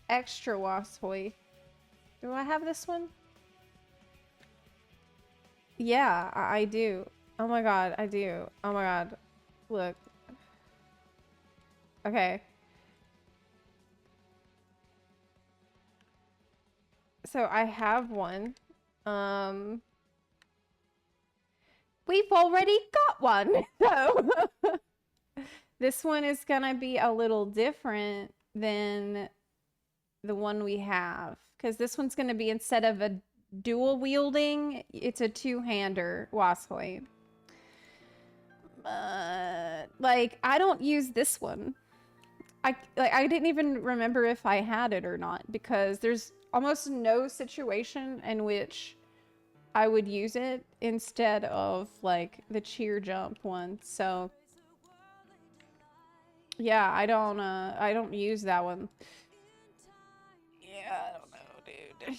extra Washoy. Do I have this one? Yeah, I do. Oh my god, I do. Oh my god. Look. Okay. So I have one. We've already got one. So this one is gonna be a little different than the one we have, because this one's gonna be, instead of a dual wielding, it's a two-hander Washoy. Like, I don't use this one. I didn't even remember if I had it or not, because there's almost no situation in which I would use it instead of like the cheer jump one. So yeah, I don't use that one. Yeah, I don't know, dude.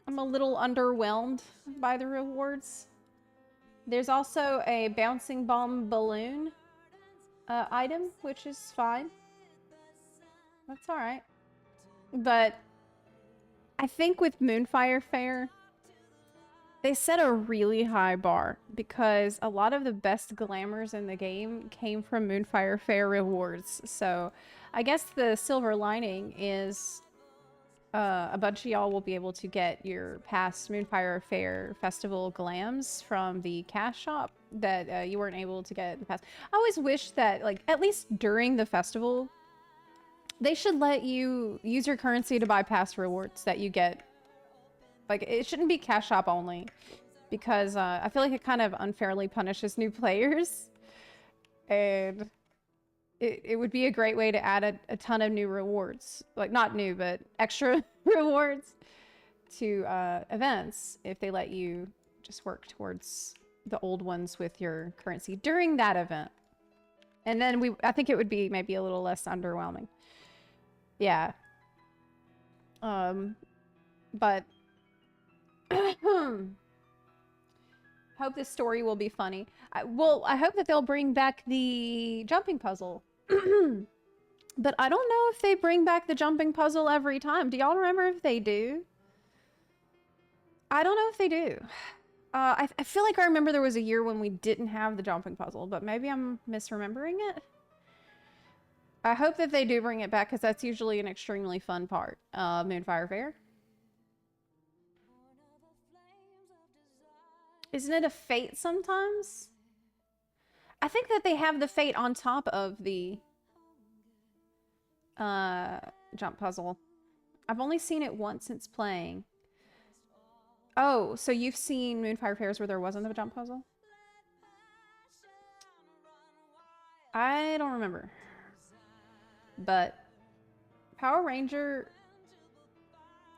I'm a little underwhelmed by the rewards. There's also a bouncing bomb balloon item, which is fine. That's all right. But I think with Moonfire Fair, they set a really high bar, because a lot of the best glamours in the game came from Moonfire Fair rewards. So I guess the silver lining is a bunch of y'all will be able to get your past Moonfire Fair festival glams from the cash shop that you weren't able to get in the past. I always wish that, like, at least during the festival, they should let you use your currency to buy past rewards that you get. Like, it shouldn't be cash shop only, because I feel like it kind of unfairly punishes new players. And it would be a great way to add a ton of new rewards. Like, not new, but extra rewards to events if they let you just work towards the old ones with your currency during that event. And then I think it would be maybe a little less underwhelming. Yeah. But hope this story will be funny. I hope that they'll bring back the jumping puzzle. But I don't know if they bring back the jumping puzzle every time. Do y'all remember if they do? I don't know if they do. I feel like I remember there was a year when we didn't have the jumping puzzle, but maybe I'm misremembering it. I hope that they do bring it back, because that's usually an extremely fun part of Moonfire Fair. Isn't it a fate sometimes? I think that they have the fate on top of the jump puzzle. I've only seen it once since playing. Oh, so you've seen Moonfire Fairs where there wasn't a jump puzzle? I don't remember. But Power Ranger...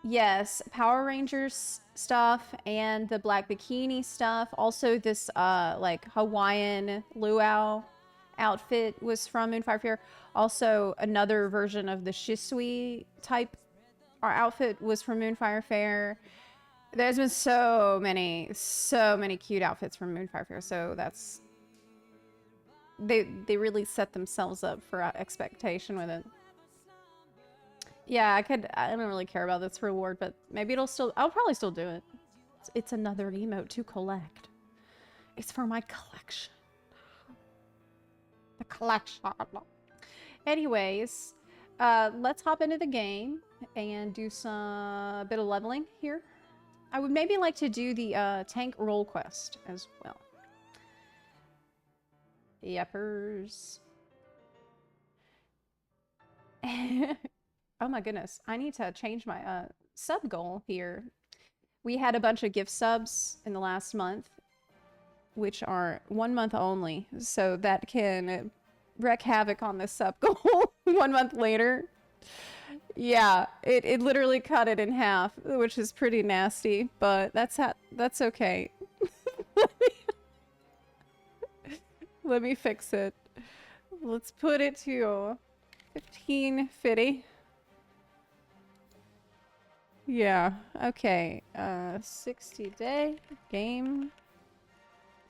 Yes, Power Rangers stuff and the black bikini stuff. Also this like Hawaiian luau outfit was from Moonfire Fair. Also another version of the Shisui type outfit was from Moonfire Fair. There's been so many cute outfits from Moonfire Fair. So that's... They really set themselves up for expectation with it. Yeah, I don't really care about this reward, but maybe I'll probably still do it. It's another emote to collect. It's for my collection. The collection. Anyways, let's hop into the game and do a bit of leveling here. I would maybe like to do the tank roll quest as well. Yepers. Oh my goodness, I need to change my sub goal here. We had a bunch of gift subs in the last month, which are 1 month only, so that can wreak havoc on this sub goal 1 month later. Yeah, it literally cut it in half, which is pretty nasty, but that's okay. Let me fix it. Let's put it to 1550. Yeah, okay. 60-day game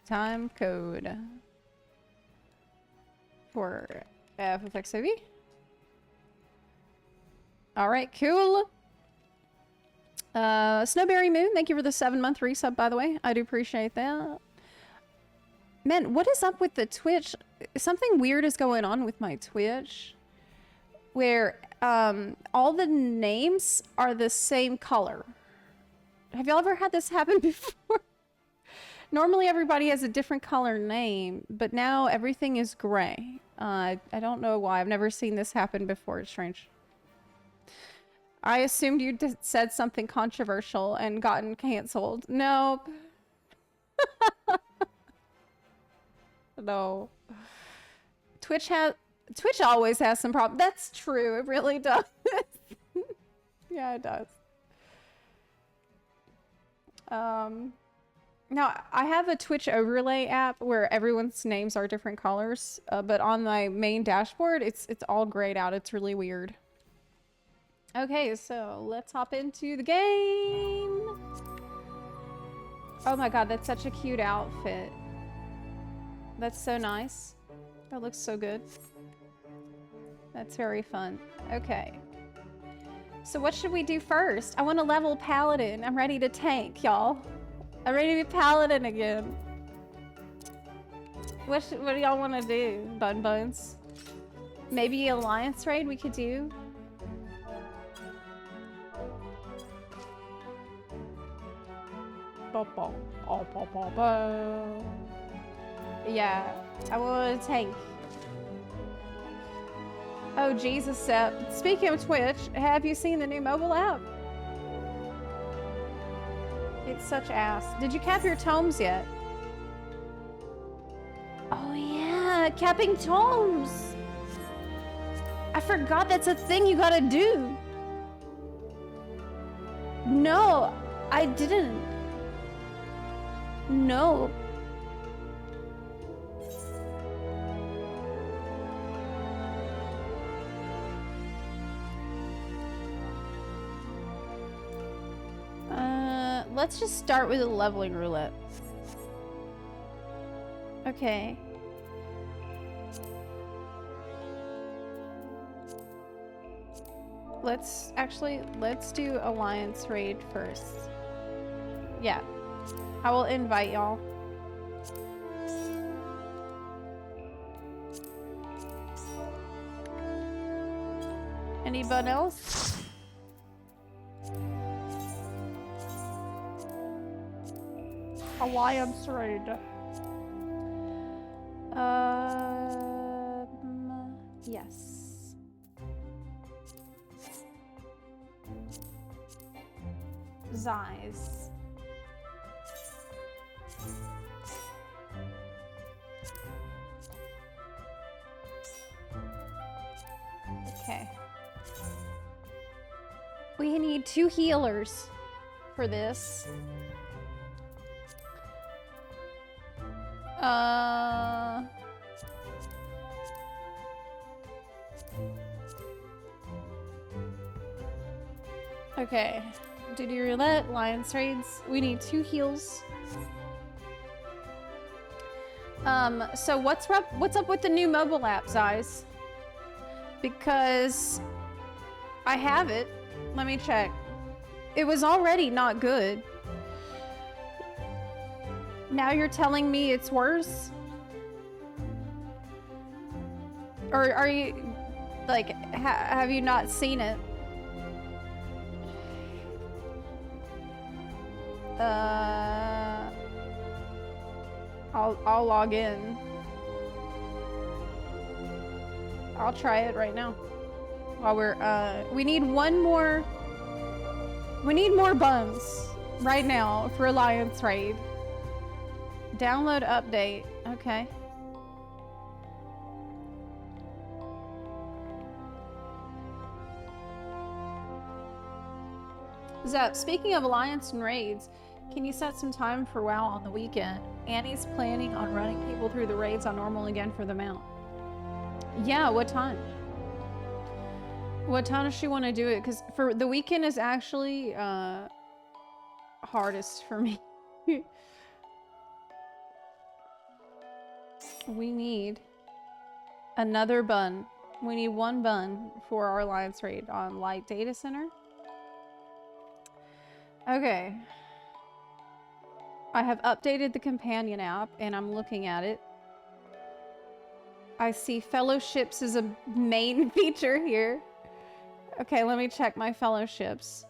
time code for Fantasy XIV. Alright, cool. Snowberry Moon, thank you for the 7-month resub, by the way. I do appreciate that. Man, what is up with the Twitch? Something weird is going on with my Twitch, where all the names are the same color. Have y'all ever had this happen before? Normally everybody has a different color name, but now everything is gray. I don't know why. I've never seen this happen before. It's strange. I assumed you said something controversial and gotten canceled. Nope. No. Twitch always has some problems. That's true. It really does. Yeah, it does. Now, I have a Twitch overlay app where everyone's names are different colors, but on my main dashboard, it's all grayed out. It's really weird. Okay, so let's hop into the game. Oh my god, that's such a cute outfit. That's so nice. That looks so good. That's very fun. Okay. So what should we do first? I want to level Paladin. I'm ready to tank, y'all. I'm ready to be Paladin again. What do y'all want to do, Bun Buns? Maybe Alliance raid we could do? Yeah, I want to tank. Oh, Jesus, Sep. Speaking of Twitch, have you seen the new mobile app? It's such ass. Did you cap your tomes yet? Oh, yeah, capping tomes. forgot that's a thing you gotta do. No, I didn't. No. Let's just start with a leveling roulette. Okay. Let's do Alliance Raid first. Yeah. I will invite y'all. Anyone else? Alliance Raid. Yes. Zeiss. Okay. We need 2 healers for this. Okay. Duty roulette, Alliance Raids. We need 2 heals. So what's up with the new mobile app, Zeiss? Because I have it. Let me check. It was already not good. Now you're telling me it's worse? Or are you, like, have you not seen it? I'll log in. I'll try it right now. While we're, we need more buns right now for Alliance Raid. Download update. Okay. Zep, speaking of Alliance and raids, can you set some time for WoW on the weekend? Annie's planning on running people through the raids on normal again for the mount. Yeah, what time? What time does she want to do it? Because for the weekend is actually hardest for me. We need another bun. We need 1 bun for our Alliance raid on Light Data Center. Okay. I have updated the companion app and I'm looking at it. I see fellowships as a main feature here. Okay, let me check my fellowships.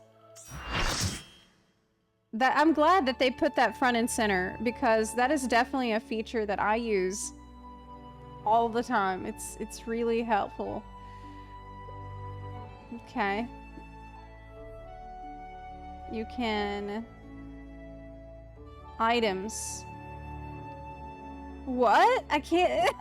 I'm glad that they put that front and center because that is definitely a feature that I use all the time. It's really helpful. Okay. You can items. What? I can't.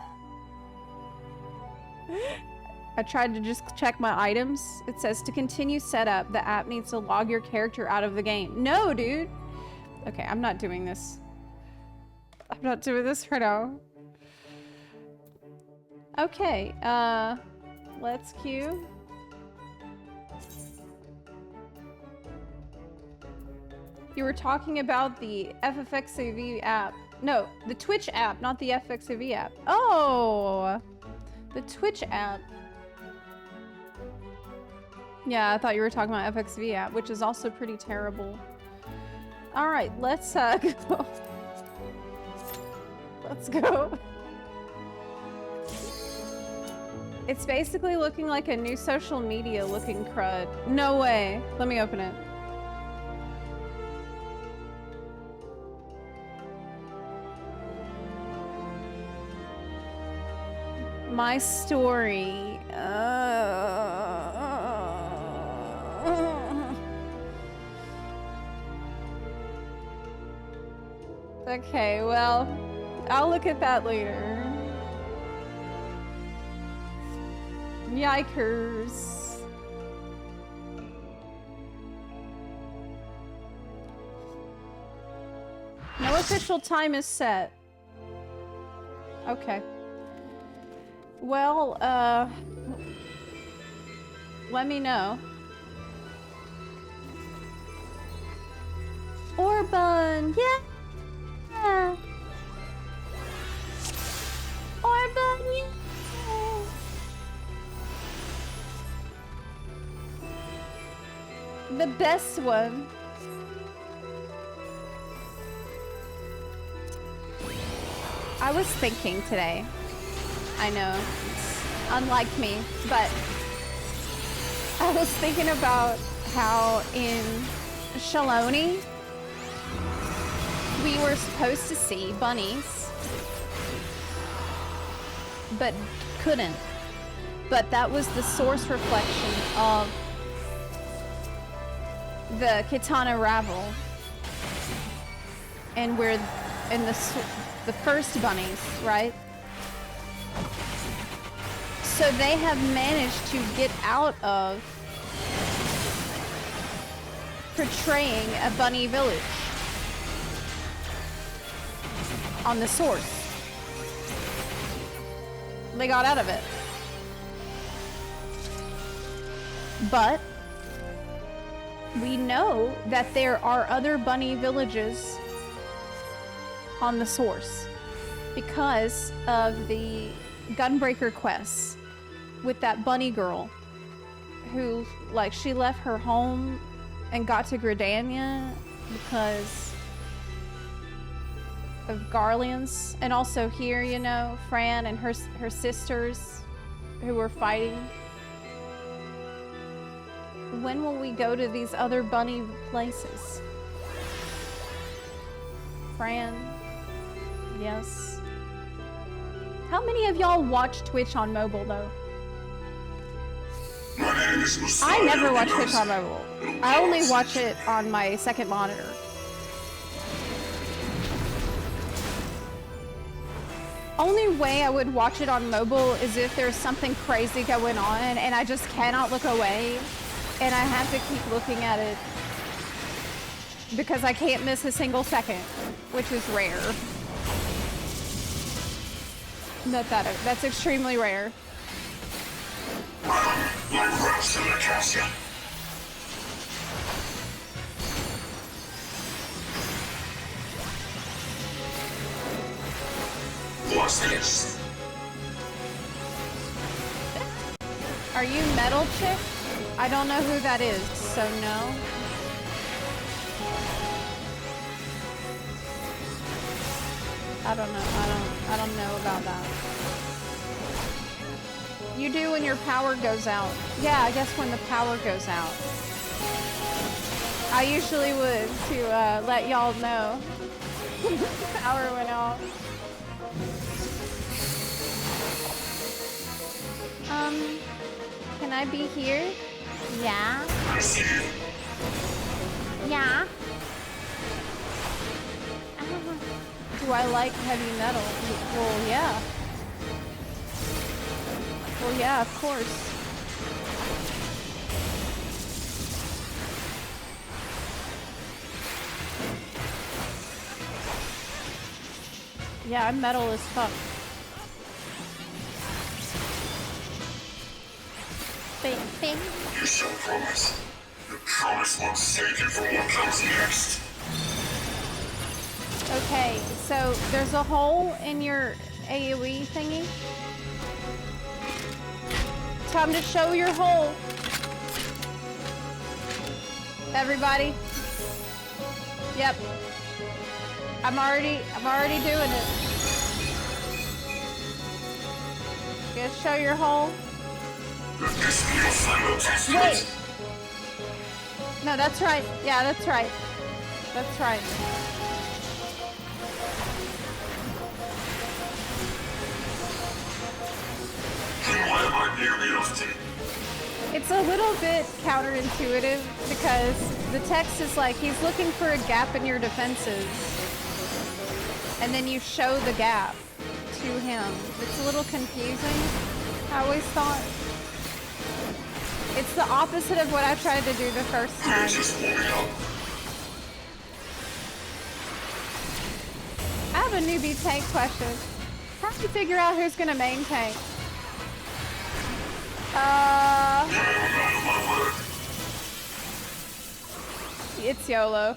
I tried to just check my items. It says to continue setup, the app needs to log your character out of the game. No, dude. Okay, I'm not doing this. I'm not doing this right now. Okay, let's queue. You were talking about the FFXAV app. No, the Twitch app, not the FXAV app. Oh, the Twitch app. Yeah, I thought you were talking about FXV app, which is also pretty terrible. All right, let's go. Let's go. It's basically looking like a new social media looking crud. No way. Let me open it. My story. Okay, well, I'll look at that later. Yikers. No official time is set. Okay. Well, let me know. Orban, yeah! Orban, yeah! The best one. I was thinking today, I know, it's unlike me, but I was thinking about how in Shaloni, we were supposed to see bunnies, but couldn't. But that was the source reflection of the Kitana Ravel. And we're in the first bunnies, right? So they have managed to get out of portraying a bunny village on the source. They got out of it. But we know that there are other bunny villages on the source because of the Gunbreaker quests with that bunny girl who, like, she left her home and got to Gridania because of Garleans, and also here, you know, Fran and her sisters who were fighting. When will we go to these other bunny places? Fran, yes. How many of y'all watch Twitch on mobile though? I never watch Twitch on mobile. I only watch it on my second monitor. Only way I would watch it on mobile is if there's something crazy going on and I just cannot look away and I have to keep looking at it because I can't miss a single second, which is rare. That's extremely rare. What's this? Are you Metal Chick? I don't know who that is, so no. I don't know. I don't know about that. You do when your power goes out. Yeah, I guess when the power goes out. I usually would to let y'all know when the power went out. Can I be here? Yeah. Yeah. Do I like heavy metal? Well, yeah. Well, yeah, of course. Yeah, I'm metal as fuck. Bing. You shall promise. The promise won't save you from what comes next. Okay, so there's a hole in your AoE thingy. Time to show your hole. Everybody. Yep. I'm already doing it. Just show your hole. This be your final testament. Wait. No, that's right. Yeah, that's right. That's right. Then why am I nearly off to? It's a little bit counterintuitive because the text is like, he's looking for a gap in your defenses. And then you show the gap to him. It's a little confusing, I always thought. It's the opposite of what I tried to do the first They're time. just warming up. I have a newbie tank question. How do you figure out who's gonna main tank? I am a man of my word. It's YOLO.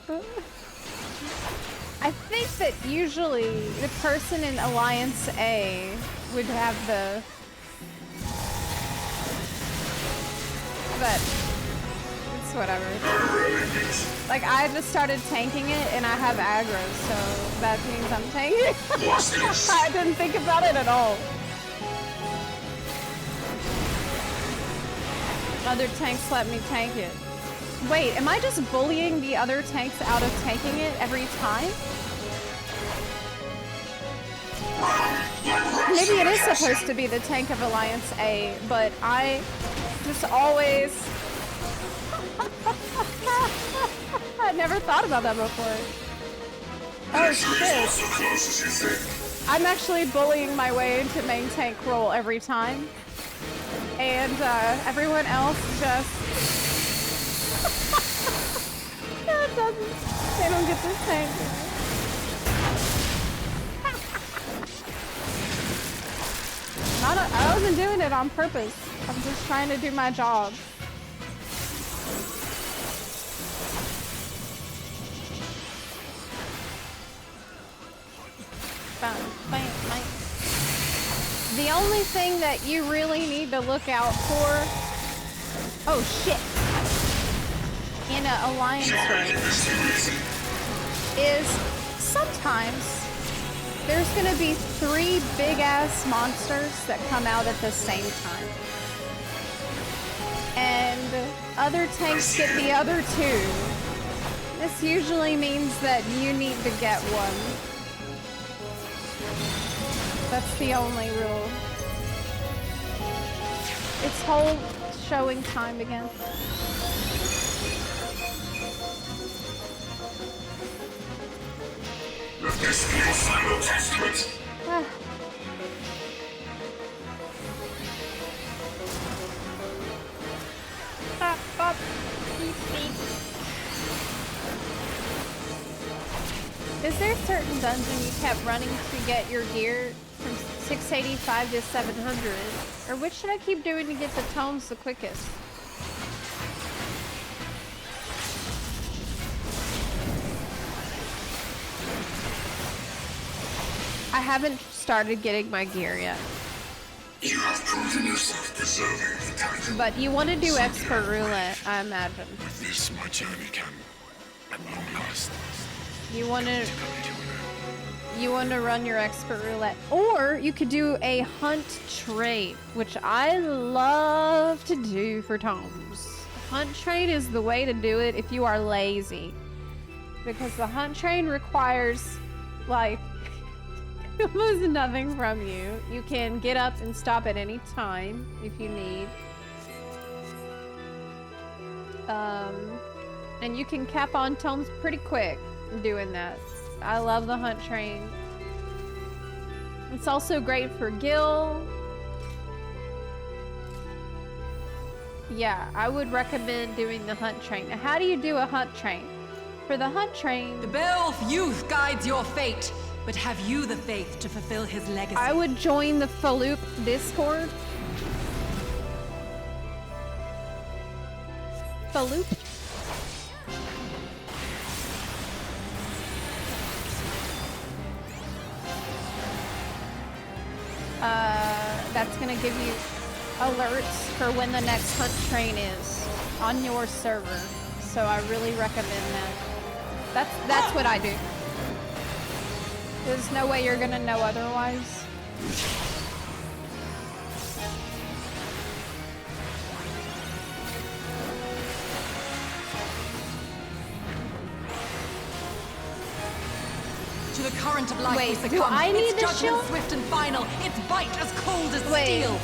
I think that usually the person in Alliance A would have the... But it's whatever. Like, I just started tanking it and I have aggro, so that means I'm tanking. Watch this. I didn't think about it at all. Other tanks let me tank it. Wait, am I just bullying the other tanks out of tanking it every time? Maybe it is supposed to be the tank of Alliance A, but I just always... I never thought about that before. Oh It's not shit. so close as you think. I'm actually bullying my way into main tank role every time. And everyone else just... They don't get this tank. I wasn't doing it on purpose. I'm just trying to do my job. The only thing that you really need to look out for... Oh shit! In an alliance You're raid making this too easy. is sometimes there's gonna be 3 big-ass monsters that come out at the same time. And other tanks get the other 2. This usually means that you need to get one. That's the only rule. It's whole showing time again. Let this be your final testament. Ah. Stop, stop. Beep, beep. Is there a certain dungeon you kept running to get your gear from 685 to 700? Or which should I keep doing to get the tomes the quickest? I haven't started getting my gear yet. You have proven yourself deserving of the title. But you want to do expert roulette, I imagine. With this, my journey can, at long last, You want to come to an end. You want to run your expert roulette. Or you could do a hunt trade, which I love to do for tomes. Hunt trade is the way to do it if you are lazy. Because the hunt trade requires, like, almost nothing from you. You can get up and stop at any time if you need. And you can cap on tomes pretty quick doing that. I love the hunt train. It's also great for Gil. Yeah, I would recommend doing the hunt train. Now, how do you do a hunt train? For the hunt train, The Beowulf youth guides your fate, but have you the faith to fulfill his legacy? I would join the Faloop Discord. Faloop? That's gonna give you alerts for when the next hunt train is on your server. So I really recommend that. That's what I do. There's no way you're gonna know otherwise. To the current of life Wait, we do succumb. I need its the judgment shield? swift and final, its bite as cold as Wait. steel.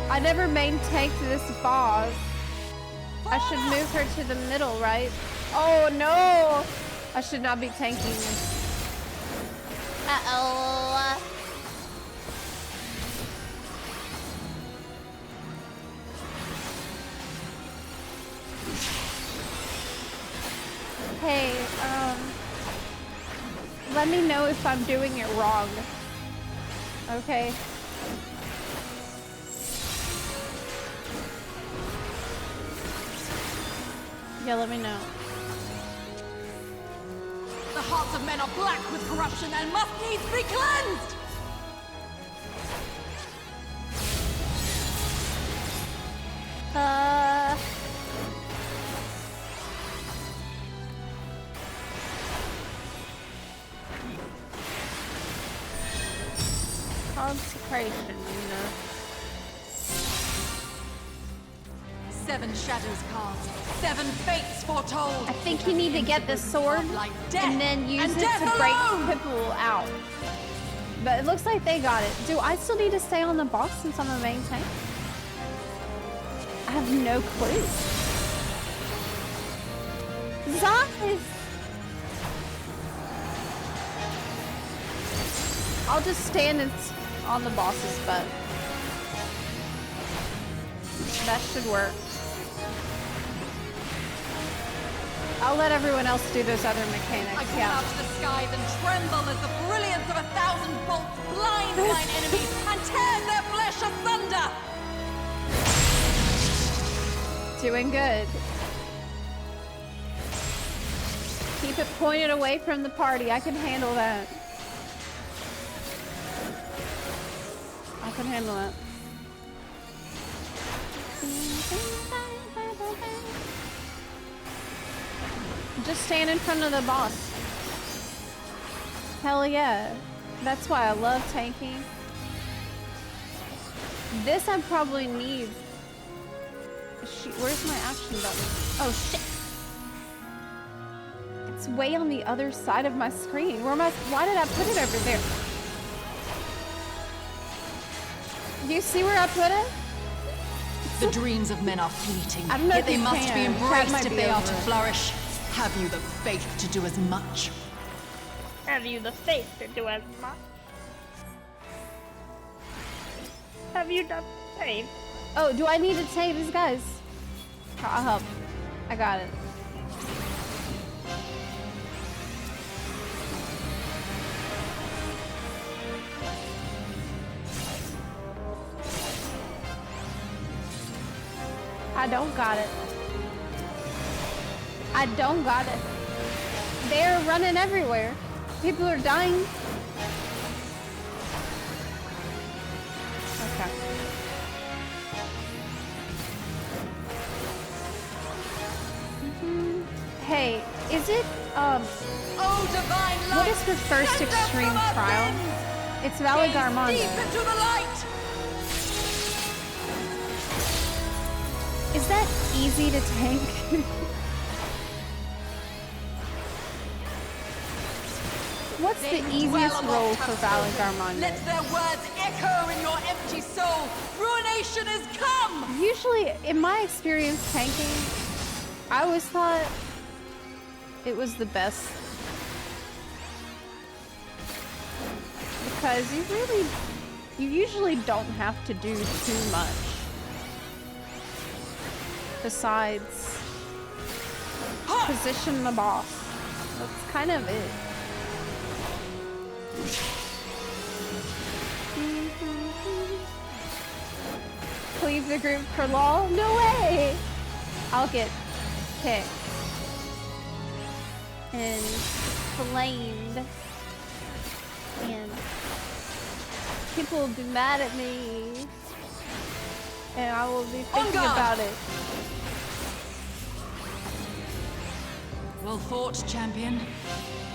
I never main tanked this boss. I should move her to the middle, right? Oh no! I should not be tanking this. Uh-oh. let me know if I'm doing it wrong. Okay. Yeah, let me know. The hearts of men are black with corruption and must needs be cleansed! Consecration, you know. 7 shadows cast, 7 fates foretold. I think you need to get the sword Like death and then use and it death to break alone! people out. But it looks like they got it. Do I still need to stay on the boss since I'm a main tank? I have no clue. Zombies! I'll just stand on the boss's butt. That should work. I'll let everyone else do those other mechanics. I call Yeah. out to the skies and tremble as the brilliance of 1,000 bolts blinds mine enemies and tears their flesh asunder! Doing good. Keep it pointed away from the party. I can handle that. I can handle that. Just stand in front of the boss. Hell yeah. That's why I love tanking. This I probably need. Shoot, where's my action button? Oh shit. It's way on the other side of my screen. Why did I put it over there? Do you see where I put it? The dreams of men are fleeting, I don't know yet if they you must be can. Cat embraced might if be they are over to it. flourish. Have you the faith to do as much? Have you the faith to do as much? Have you the faith? Oh, do I need to take these guys? I'll help. I got it. I don't got it. I don't got it. They're running everywhere. People are dying. Okay. Hey, is it, Oh, divine light! what is the first send us extreme from our trial? sins! It's Valley Gaze Garmanda. deep into the light! Is that easy to tank? What's They the who easiest dwell role aloft for have Valley spoken. Garmanda? Let their words echo in your empty soul. Ruination is come! Usually, in my experience tanking, I always thought it was the best. Because you usually don't have to do too much. Besides, position the boss. That's kind of it. Leave the group for lol? No way! I'll get kicked and flamed and people will be mad at me and I will be thinking guard! about it. Well fought, champion.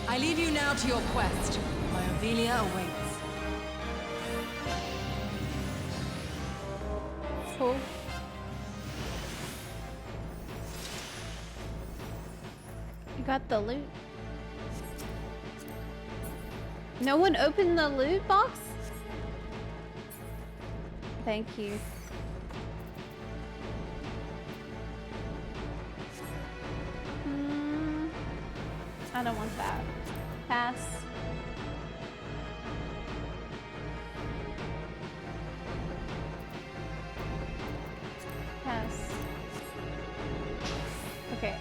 I leave you now to your quest. My Ophelia awaits. Cool. You got the loot. No one opened the loot box? Thank you. I don't want that. Pass. Pass. Okay.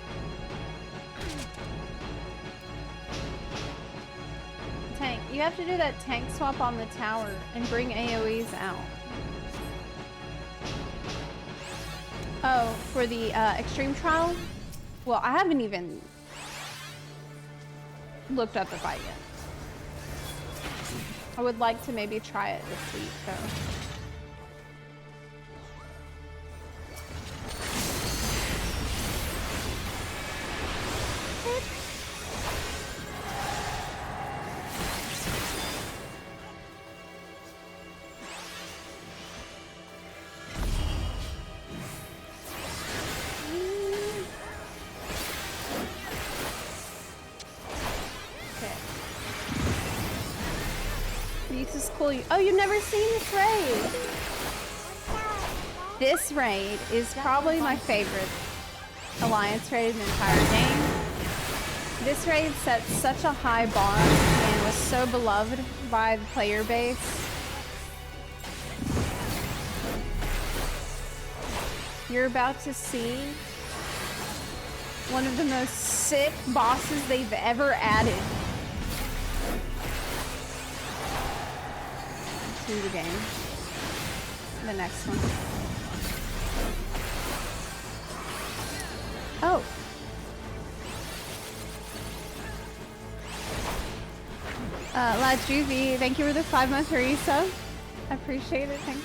You have to do that tank swap on the tower and bring AoEs out. Oh, for the extreme trial? Well, I haven't even looked at the fight yet. I would like to maybe try it this week, though. This is cool. Oh, you've never seen this raid? This raid is probably my favorite Alliance raid in the entire game. This raid set such a high bar and was so beloved by the player base. You're about to see one of the most sick bosses they've ever added to the game. The next one. Oh. La Juvie, thank you for the 5-month resub. I appreciate it, thanks.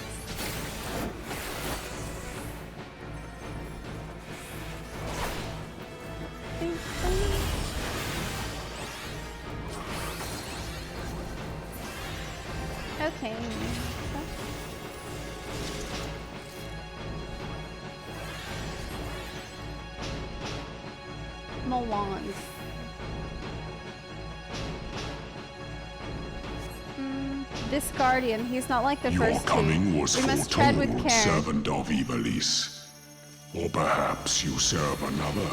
Okay. Molans. This guardian, he's not like the Your first two. coming was We must tread with foretold, care. servant of Iblis. Or perhaps you serve another.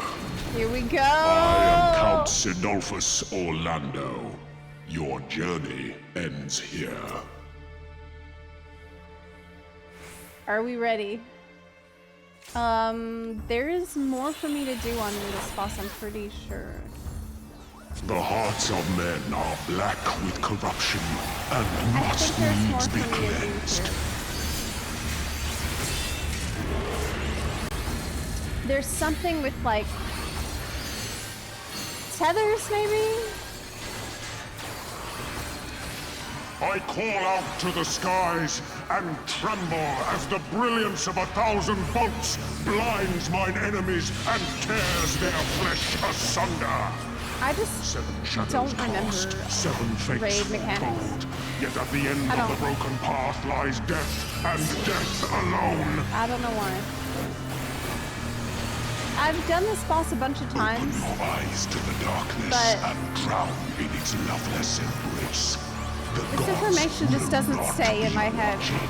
Here we go. I am Count Sidolphus Orlando. Your journey ends here. Are we ready? There is more for me to do on this boss, I'm pretty sure. The hearts of men are black with corruption and I must think there's more needs be for me to do cleansed. here. There's something with like tethers, maybe? I call out to the skies and tremble as the brilliance of 1,000 bolts blinds mine enemies and tears their flesh asunder. I just Seven shadows don't remember cast, seven fates raid mechanics. fold. Yet at the end I of don't. the broken path lies death, and death alone. I don't know why. I've done this boss a bunch of times. Open your eyes to the darkness but and drown in its loveless embrace. The this gods information just will doesn't not stay in be my head. watching.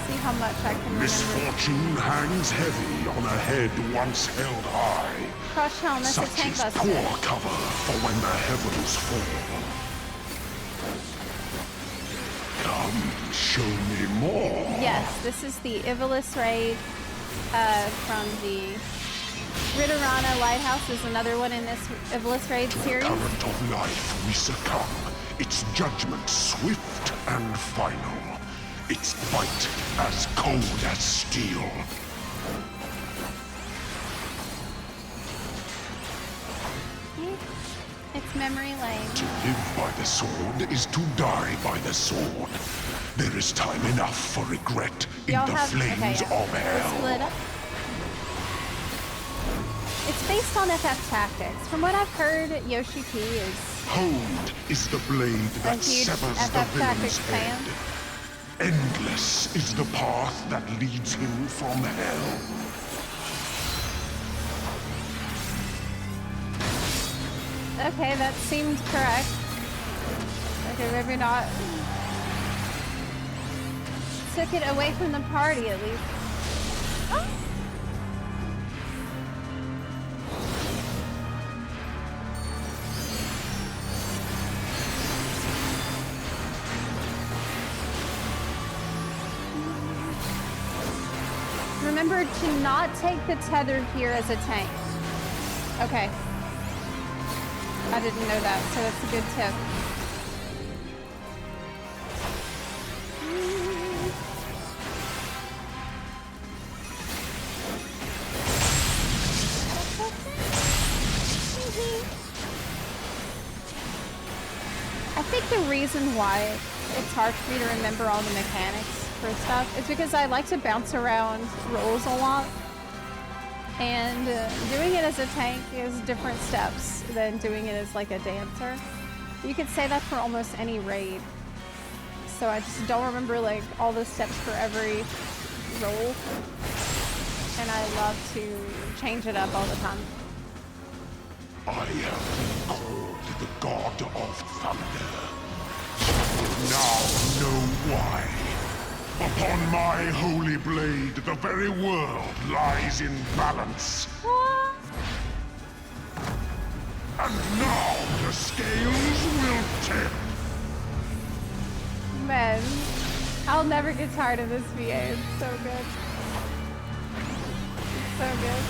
See how much I can remember. Misfortune hangs heavy on a head once held high. Crush Helm, that's a Such tank is buster. poor cover for when the heavens fall. Come, show me more. Yes, this is the Iblis raid from the Ritterana Lighthouse is another one in this Iblis raid series. Current of life we succumb. Its judgment swift and final. Its bite as cold as steel. It's memory lane. To live by the sword is to die by the sword. There is time enough for regret in Y'all the have flames of Let's hell. split up. It's based on FF Tactics. From what I've heard, Yoshi P is Hold is the blade a that huge severs the FF villain's Tactics fan. head. Endless is the path that leads him from hell. Okay, that seemed correct. Okay, maybe not. Took it away from the party at least. Oh. Remember to not take the tether here as a tank. Okay. I didn't know that, so that's a good tip. I think the reason why it's hard for me to remember all the mechanics for stuff is because I like to bounce around roles a lot. And doing it as a tank is different steps than doing it as like a dancer. You could say that for almost any raid. So I just don't remember like all the steps for every role. And I love to change it up all the time. I have been called the God of Thunder. You now know why. Upon my holy blade, the very world lies in balance. What? And now the scales will tip. Man, I'll never get tired of this VA. It's so good. It's so good.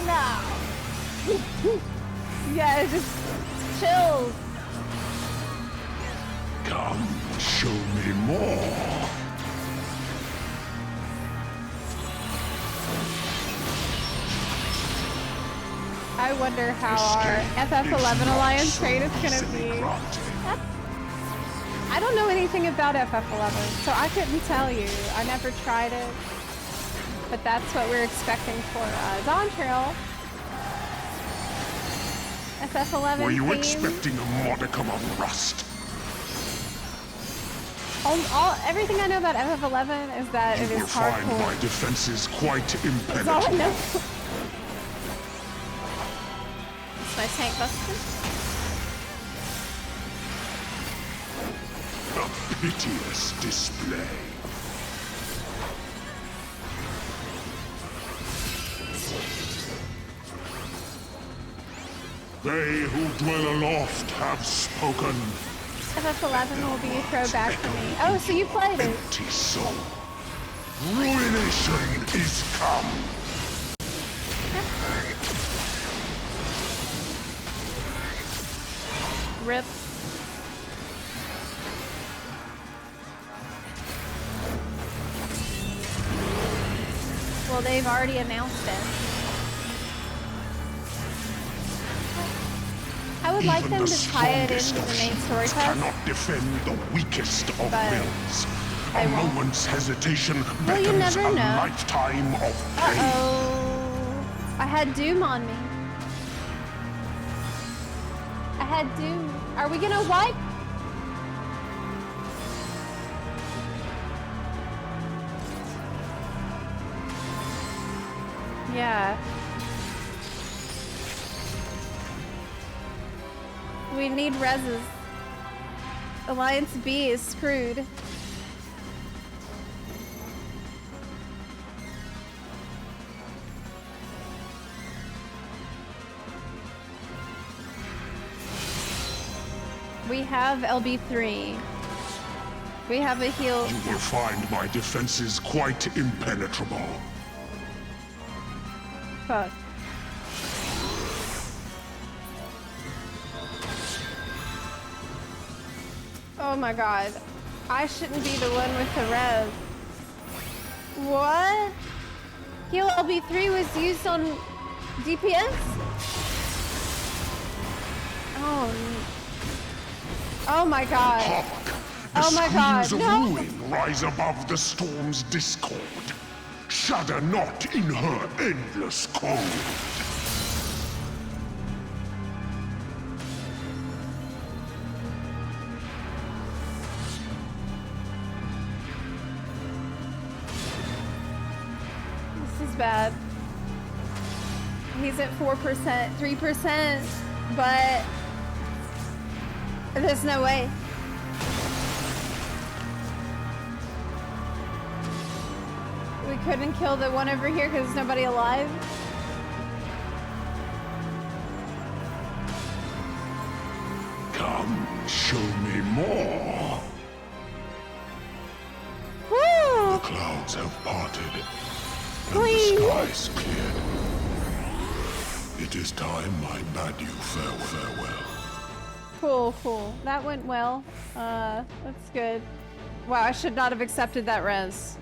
No. Yeah, it just chills. Come, show me more. I wonder how our FF11 Alliance trade is gonna be. I don't know anything about FF11, so I couldn't tell you. I never tried it. But that's what we're expecting for Dawn Trail. FF11 Were you theme. expecting a modicum of rust? Everything I know about FF11 is that You it is will find my hardcore. defenses quite That's all I impenetrable. know. It's my tank buster. A piteous display. They who dwell aloft have spoken. FF11 will be a throwback for me. Oh, so you played it. Empty soul. Ruination is come. Rip. Well, they've already announced it. I would like Even them the to tie it strongest into the of main story shields quest. cannot defend the weakest of But wills. they A won't. moment's hesitation Well, you beckons never a know. lifetime of pain. Uh-oh. I had Doom on me. I had Doom. Are we gonna wipe? Yeah. We need reses. Alliance B is screwed. We have LB3. We have a heal. You will find my defenses quite impenetrable. Fuck. Oh my god. I shouldn't be the one with the res. What? Heal LB3 was used on DPS? Oh. Oh my god. Hark! The Oh my God, screams no. of ruin rise above the storm's discord. Shudder not in her endless cold. This is bad. He's at 4%, 3%, but there's no way. We couldn't kill the one over here because there's nobody alive. Come, show me more. Woo! The clouds have parted, and Please. the skies cleared. It it is time I bade you farewell. Cool, cool. That went well. That's good. Wow, I should not have accepted that res.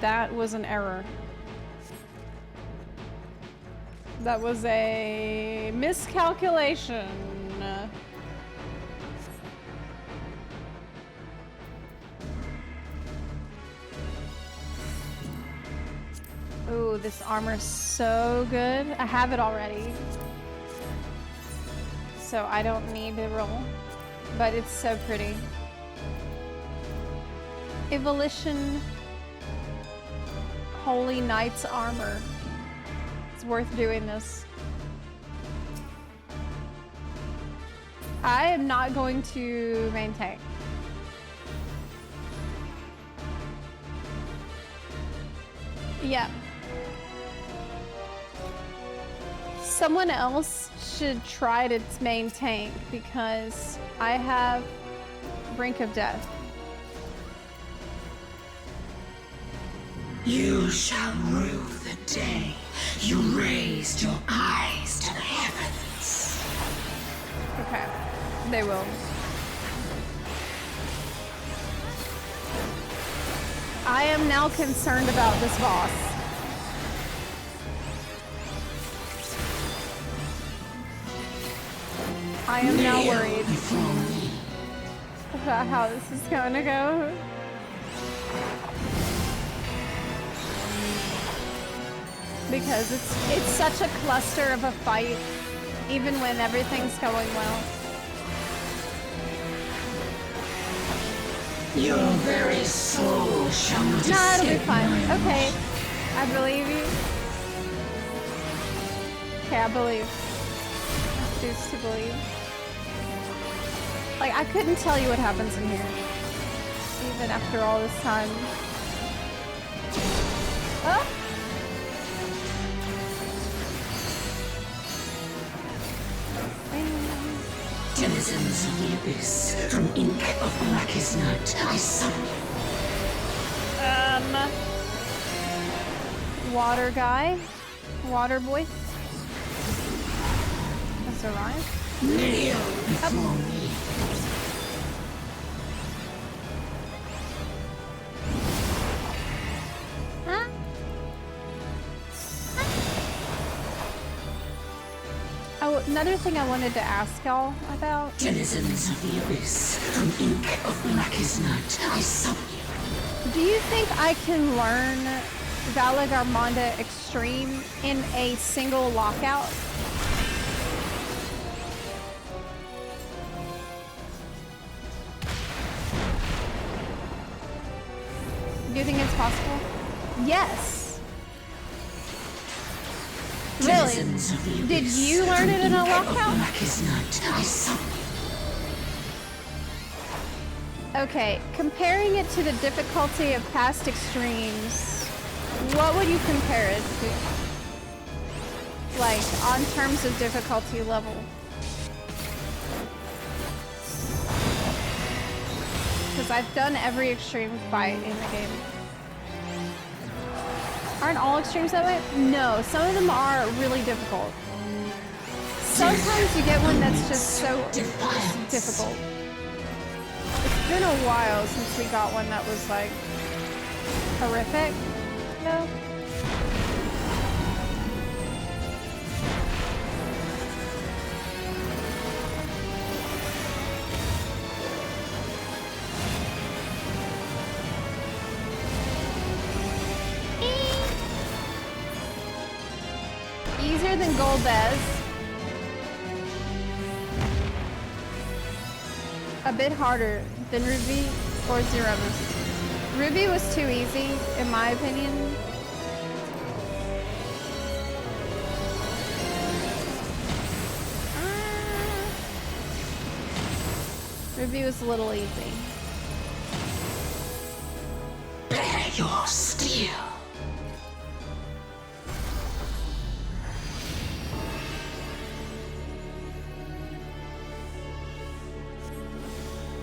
That was an error. That was a miscalculation. Ooh, this armor is so good. I have it already. So I don't need to roll. But it's so pretty. Evolution Holy Knight's armor. It's worth doing this. I am not going to maintain. Yeah. Someone else should try to main tank because I have Brink of Death. You shall rue the day you raised your eyes to the heavens. Okay, they will. I am now concerned about this boss. I am now worried about how this is going to go. Because it's such a cluster of a fight, even when everything's going well. Your very soul shall not No, it'll be escape fine. my Okay, I believe you. Okay, I believe. I choose to believe. Like, I couldn't tell you what happens in here. Even after all this time. Oh! denizens of the abyss, from ink of blackest night, I summon you. Water guy. Water boy. That's a rhyme. Kneel before me. Huh? Oh, another thing I wanted to ask y'all about. Denizens of the abyss, from ink of blackest night, I summon you. Do you think I can learn Valagarmonda Extreme in a single lockout? Do you think it's possible? Yes. Really? Denizens of the Did abyss, you learn it in a from ink of lockout? blackest night, I summon you. Okay, comparing it to the difficulty of past extremes, what would you compare it to? Like, on terms of difficulty level. Because I've done every extreme fight in the game. Aren't all extremes that way? No, some of them are really difficult. Sometimes you get one that's just so difficult. It's been a while since we got one that was like horrific, you know? Easier than Golbez. A bit harder than Ruby or Zeromus. Ruby was too easy, in my opinion. Ruby was a little easy. Bear your steel.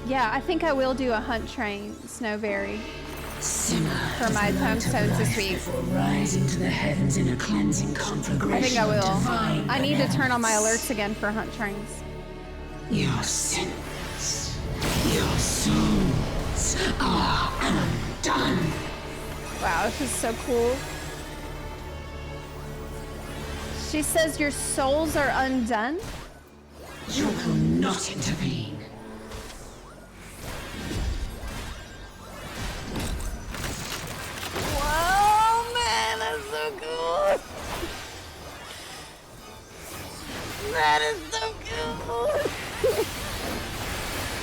Yeah, I think I will do a hunt train, Snowberry. Simmer for my tombstones this week. before rising to the heavens in a cleansing conflagration. I think I of will. divine I need to turn on my benevolence. alerts again for hunt trains. Your sins, your souls are undone. Wow, this is so cool. She says your souls are undone? You will not intervene. Whoa, man, that's so cool. That is so cool.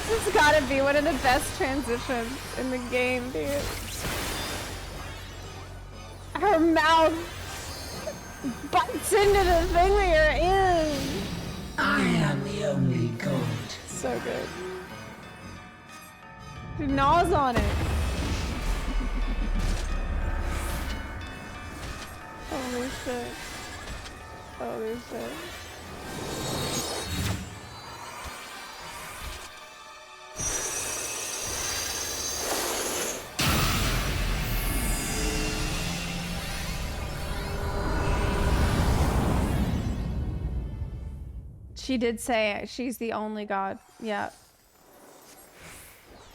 This has gotta be one of the best transitions in the game, dude. Her mouth butts into the thing that you're in. I am the only god. So good. She gnaws on it. Holy shit. Holy shit. She did say she's the only god. Yeah.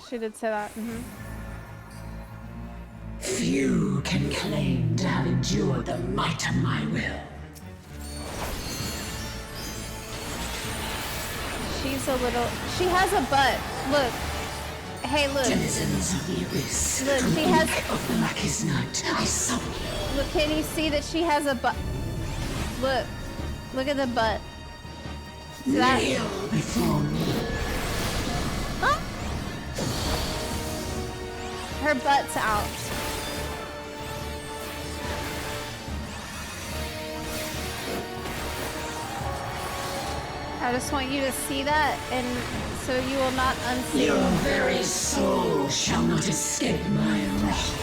She did say that. Few can claim to have endured the might of my will. She's a little... She has a butt. Look. Hey, look. Denizens of the abyss, Look, from she ink has- of blackest night, I summon you. Look, can you see that she has a butt? Look. Look at the butt. See that? Kneel before me. Huh? Her butt's out. I just want you to see that, and so you will not unsee. Your very soul shall not escape my wrath.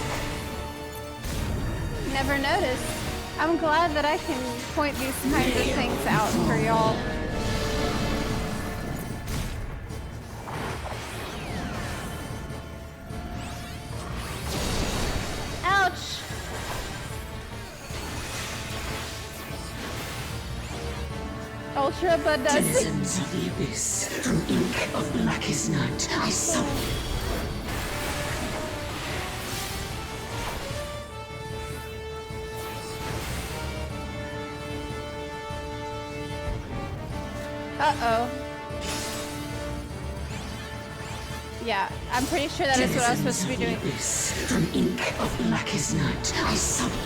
Never noticed. I'm glad that I can point these kinds of things out for y'all. Ouch! Ultra Bud does. Denizens of the abyss, from ink of blackest night, I summon you. Uh-oh. Yeah, I'm pretty sure that is what I was supposed to be doing. Abyss, from ink of blackest night, I summon you.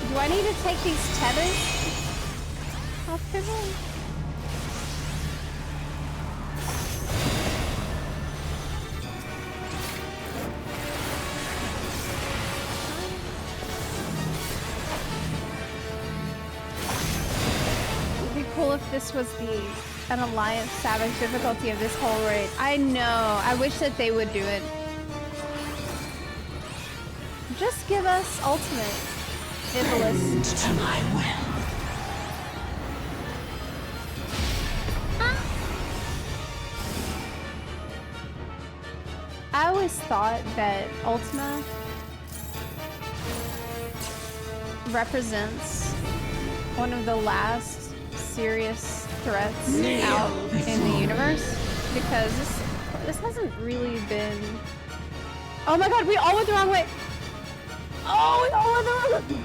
Do I need to take these tethers off people? It'd be cool if this was an Alliance Savage difficulty of this whole raid. I know. I wish that they would do it. Just give us ultimate. Iblis. Bend to my will. I always thought that Ultima represents one of the last serious threats out in the universe, because this hasn't really been... Oh my god, we all went the wrong way! Oh, we all went the wrong way!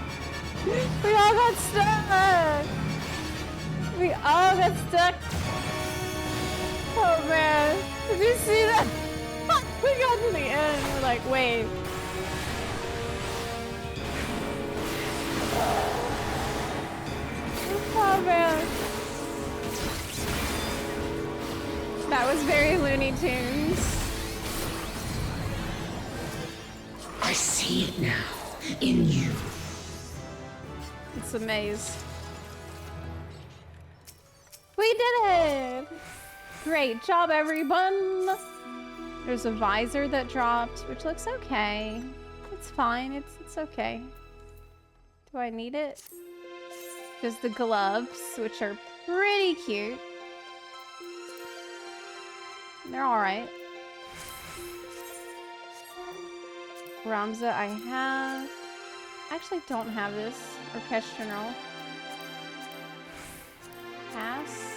We all got stuck! We all got stuck! Oh man, did you see that? We got to the end, we're like, wait. Oh man. That was very Looney Tunes. I see it now, in you. It's a maze. We did it! Great job, everyone! There's a visor that dropped, which looks okay. It's fine, it's okay. Do I need it? There's the gloves, which are pretty cute. They're alright. Ramza, I have... I actually don't have this. Orchestra General. Pass.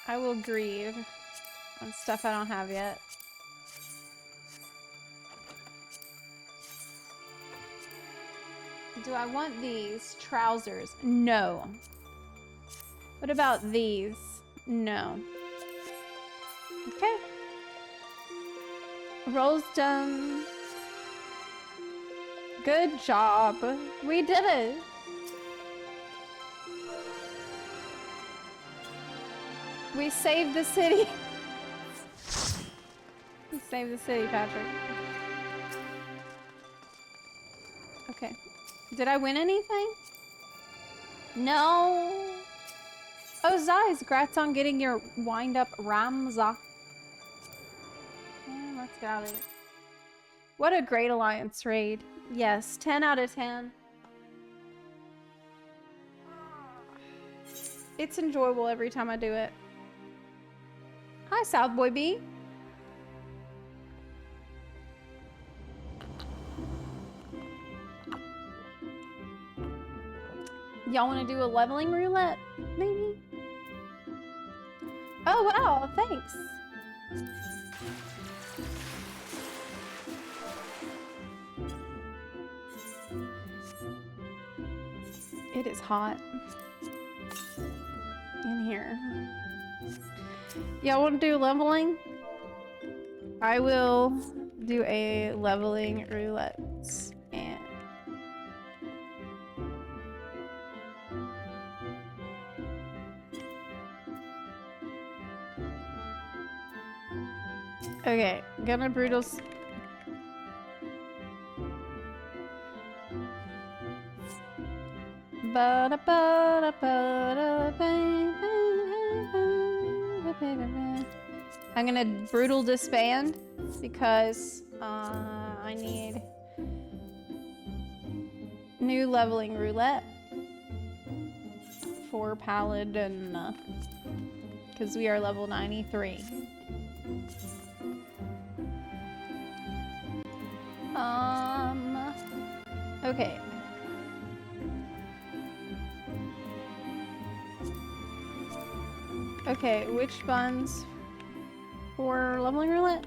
I will grieve on stuff I don't have yet. Do I want these trousers? No. What about these? No. Okay. Roll's done. Good job. We did it. We saved the city. We saved the city, Patrick. Okay. Did I win anything? No. Oh, Zai, congrats on getting your wind-up Ramza. Let's get out of here. What a great alliance raid. Yes, 10 out of 10. It's enjoyable every time I do it. Hi, South Boy B. Y'all want to do a leveling roulette? Maybe? Oh, wow. Thanks. It is hot in here. Y'all want to do leveling? I will do a leveling roulette. And okay, gonna brutal. I'm gonna brutal disband because I need new leveling roulette for Paladin because we are level 93. Okay. Okay, which buns for leveling roulette?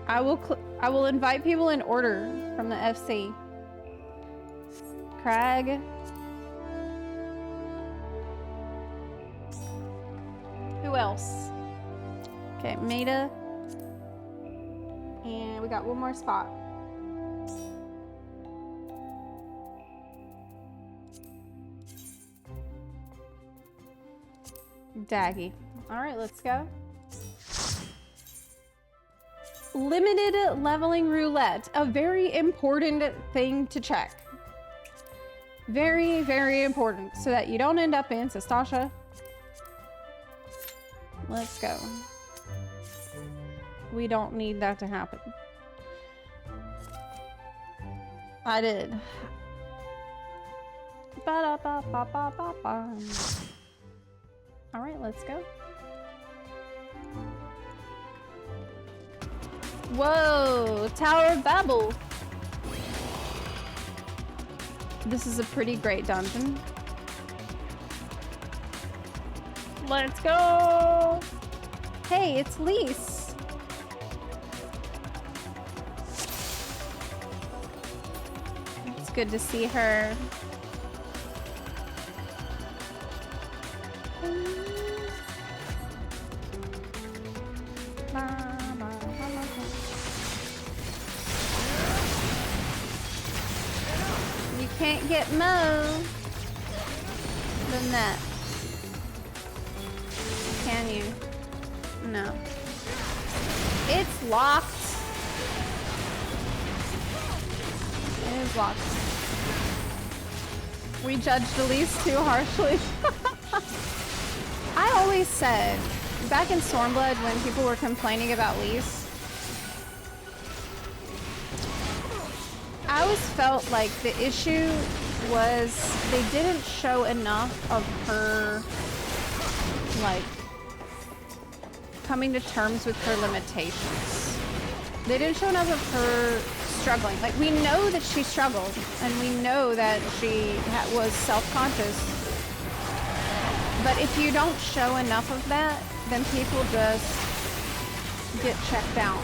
I will invite people in order from the FC. Crag. Who else? Okay, Maida. And we got one more spot. Daggy. Alright, let's go. Limited leveling roulette. A very important thing to check. Very, very important. So that you don't end up in Sastasha. Let's go. We don't need that to happen. I did. Ba-da-ba-ba-ba-ba-ba. All right, let's go. Whoa, Tower of Babel. This is a pretty great dungeon. Let's go. Hey, it's Lise. It's good to see her. You can't get more than that. Can you? No. It's locked. It is locked. We judged Elise too harshly. I always said back in Stormblood when people were complaining about Lise, I always felt like the issue was they didn't show enough of her, like, coming to terms with her limitations. They didn't show enough of her struggling. Like, we know that she struggled, and we know that she was self-conscious. But if you don't show enough of that, then people just get checked out.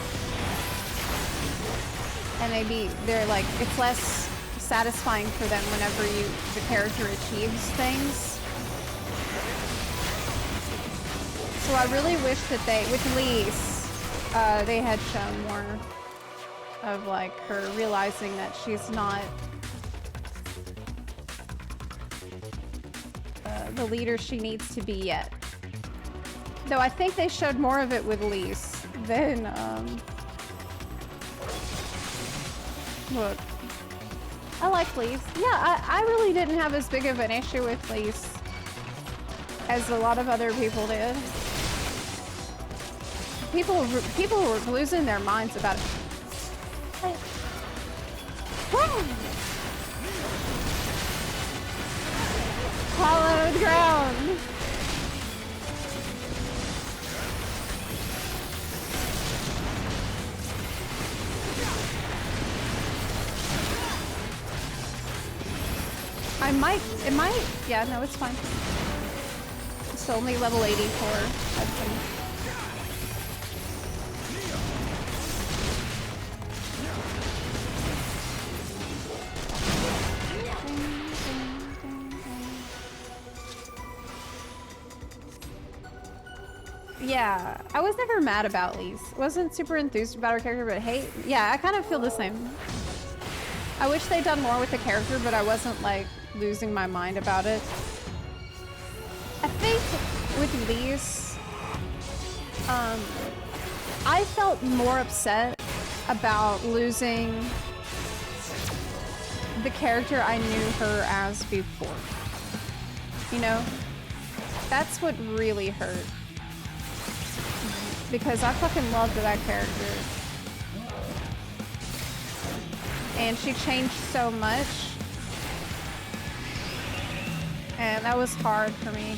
And maybe they're like, it's less satisfying for them whenever the character achieves things. So I really wish that with Lise, they had shown more of like her realizing that she's not the leader she needs to be yet. Though I think they showed more of it with Lise than look. I like Lise. Yeah, I really didn't have as big of an issue with Lise as a lot of other people did. People were losing their minds about it. Hollowed ground. It might, yeah, no, it's fine. It's only level 84, I think. Yeah, I was never mad about Lise. Wasn't super enthused about her character, but hey, yeah, I kind of feel the same. I wish they'd done more with the character, but I wasn't like losing my mind about it. I think with Lise, I felt more upset about losing the character I knew her as before. You know? That's what really hurt. Because I fucking loved that character. And she changed so much. And that was hard for me.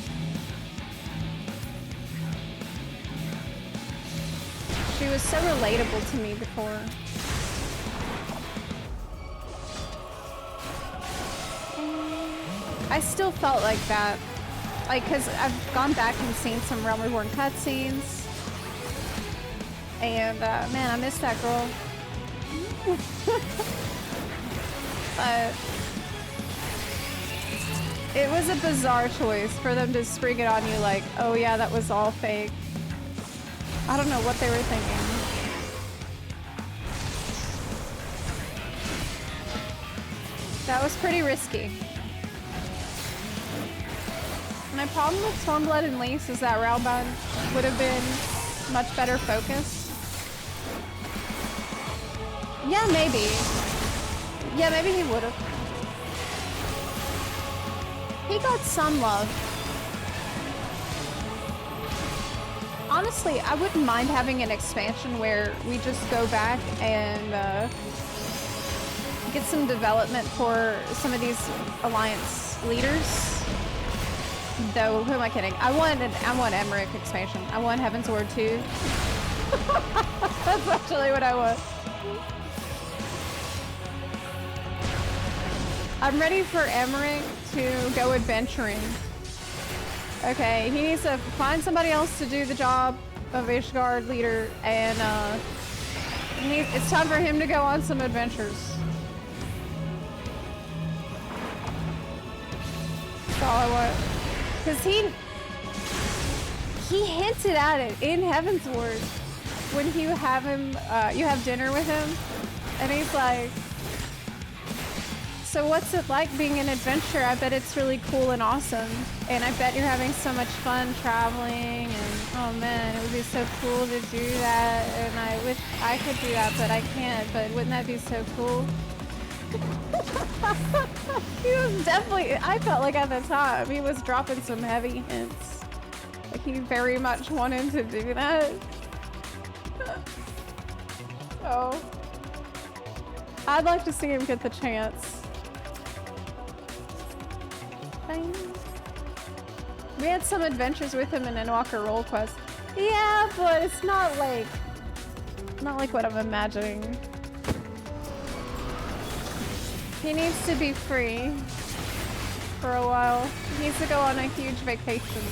She was so relatable to me before. I still felt like that. Like, cause I've gone back and seen some Realm Reborn cutscenes. And, man, I miss that girl. But it was a bizarre choice for them to spring it on you like, oh yeah, that was all fake. I don't know what they were thinking. That was pretty risky. My problem with Stormblood and Lise is that Rauband would have been much better focused. Yeah, maybe. Yeah, maybe he would have. He got some love. Honestly, I wouldn't mind having an expansion where we just go back and get some development for some of these Alliance leaders. Though, who am I kidding? I want Emmerich expansion. I want Heaven's Ward 2. That's actually what I want. I'm ready for Emmerich to go adventuring. Okay, he needs to find somebody else to do the job of Ishgard leader, and it's time for him to go on some adventures. That's all I want. Because he hinted at it in Heaven's Ward when you have him, you have dinner with him, and he's like, so what's it like being an adventurer? I bet it's really cool and awesome. And I bet you're having so much fun traveling, and oh man, it would be so cool to do that. And I wish I could do that, but I can't. But wouldn't that be so cool? He was definitely, I felt like at the time, he was dropping some heavy hints. Like, he very much wanted to do that. So, I'd like to see him get the chance. Bang. We had some adventures with him in Endwalker Roll Quest. Yeah, but it's not like what I'm imagining. He needs to be free for a while. He needs to go on a huge vacation.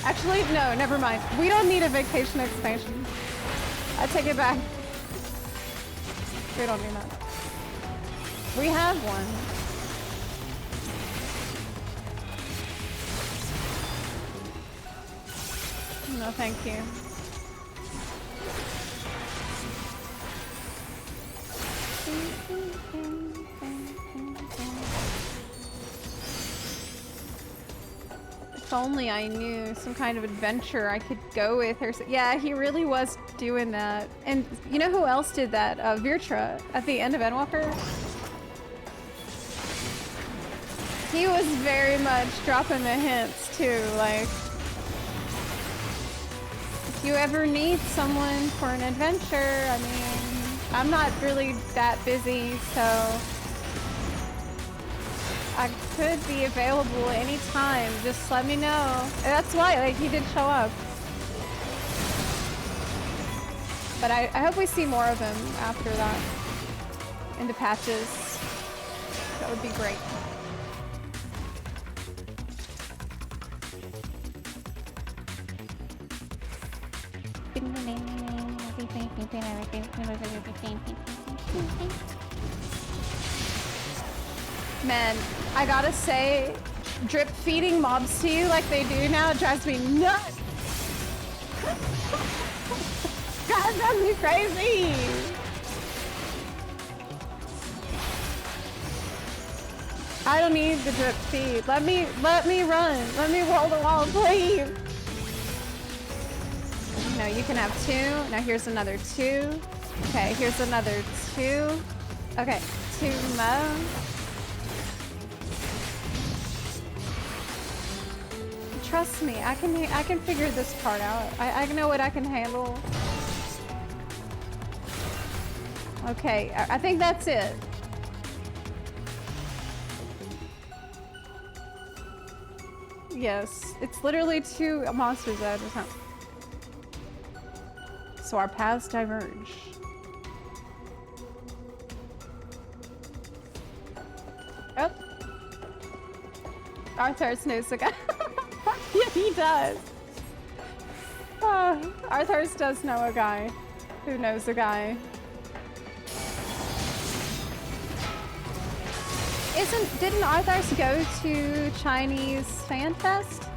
Actually, no, never mind. We don't need a vacation expansion. I take it back. We don't need that. We have one. No, thank you. If only I knew some kind of adventure I could go with or so. Yeah, he really was doing that. And you know who else did that? Virtra at the end of Endwalker. He was very much dropping the hints too, like, if you ever need someone for an adventure, I mean, I'm not really that busy, so I could be available anytime. Just let me know. And that's why, like, he did show up. But I hope we see more of him after that in the patches. That would be great. Man, I gotta say, drip feeding mobs to you like they do now drives me nuts. God, that's me crazy. I don't need the drip feed. Let me run. Let me roll the wall, please. No, you can have 2. Now here's another 2. Okay, here's another 2. Okay, 2 more. Trust me, I can figure this part out. I know what I can handle. Okay, I think that's it. Yes, it's literally 2 monsters that I just have. So our paths diverge. Oh. Arthur's knows the guy. Yeah, he does. Arthur's does know a guy who knows a guy. Didn't Arthur's go to Chinese Fan Fest?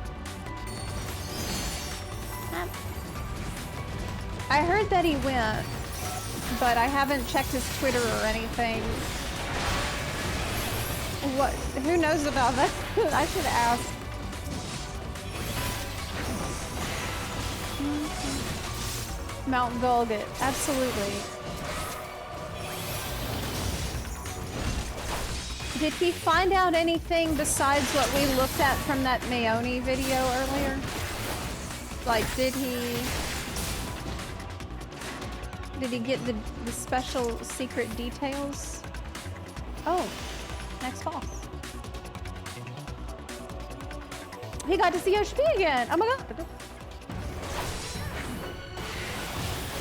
I heard that he went, but I haven't checked his Twitter or anything. What? Who knows about that? I should ask. Mount Golget, absolutely. Did he find out anything besides what we looked at from that Maone video earlier? Like, did he get the special secret details? Oh, next boss. He got to see Yoshi P again. Oh my god.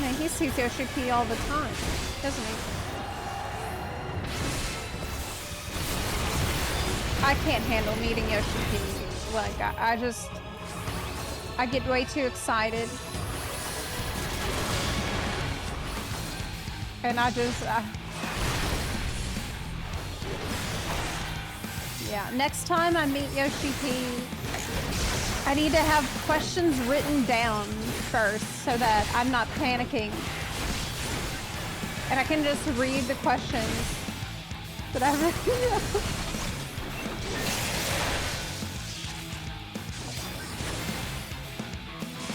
Man, he sees Yoshi P all the time, doesn't he? I can't handle meeting Yoshi P. Like, I get way too excited. And yeah, next time I meet Yoshi P, I need to have questions written down first so that I'm not panicking. And I can just read the questions that I've written.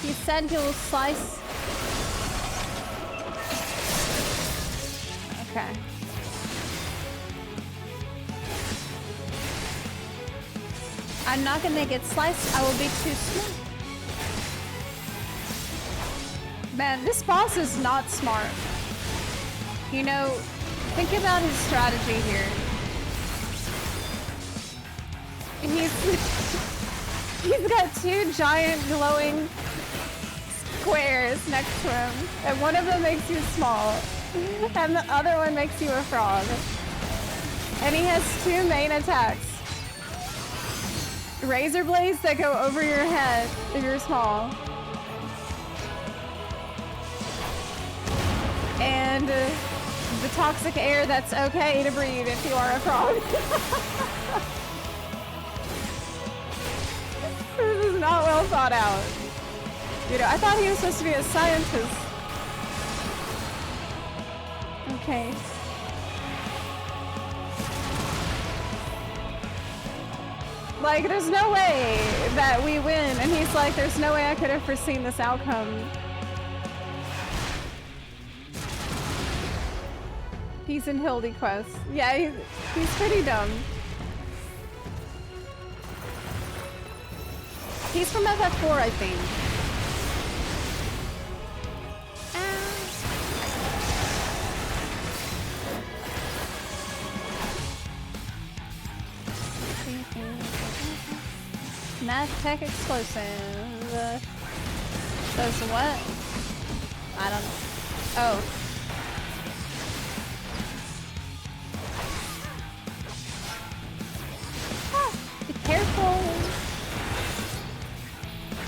He said he'll slice. Okay. I'm not gonna get sliced. I will be too small. Man, this boss is not smart. You know, think about his strategy here. He's got two giant glowing squares next to him, and one of them makes you small, and the other one makes you a frog. And he has two main attacks. Razor blades that go over your head if you're small. And the toxic air that's okay to breathe if you are a frog. This is not well thought out. You know, I thought he was supposed to be a scientist. Okay. Like, there's no way that we win. And he's like, there's no way I could have foreseen this outcome. He's in Hildy Quest. Yeah, he's pretty dumb. He's from FF4, I think. Math Tech Explosive. Does what? I don't know. Oh. Ah, be careful.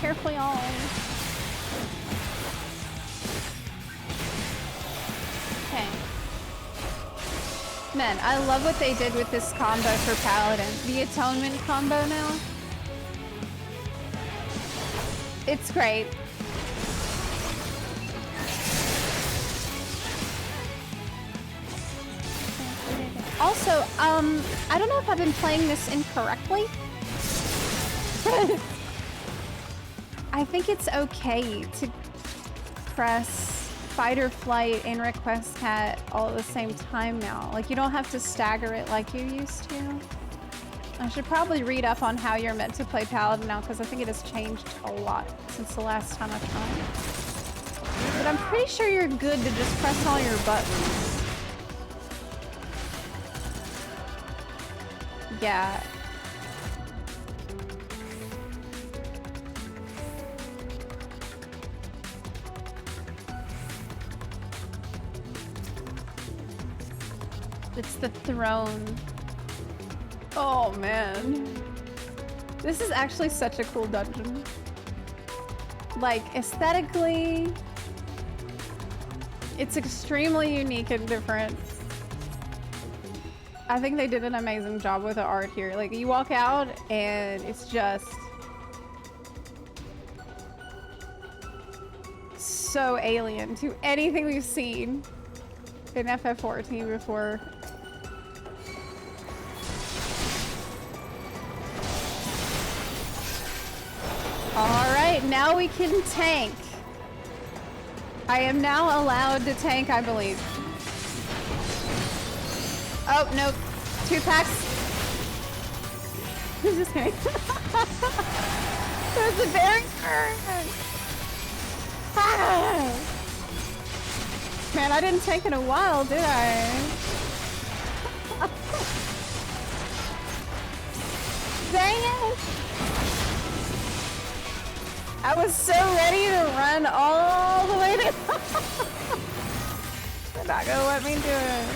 Careful, y'all. Okay. Man, I love what they did with this combo for Paladin. The Atonement combo now. It's great. Also, I don't know if I've been playing this incorrectly, but I think it's okay to press fight or flight and request cat all at the same time now. Like, you don't have to stagger it like you used to. I should probably read up on how you're meant to play Paladin now, because I think it has changed a lot since the last time I tried. But I'm pretty sure you're good to just press all your buttons. Yeah. It's the throne. Oh man. This is actually such a cool dungeon. Like, aesthetically, it's extremely unique and different. I think they did an amazing job with the art here. Like, you walk out and it's just so alien to anything we've seen in FF14 before. Alright, now we can tank. I am now allowed to tank, I believe. Oh, nope. 2 packs. Just kidding. There's a barrier. Ah. Man, I didn't tank in a while, did I? Dang it! I was so ready to run all the way to... They're not gonna let me do it.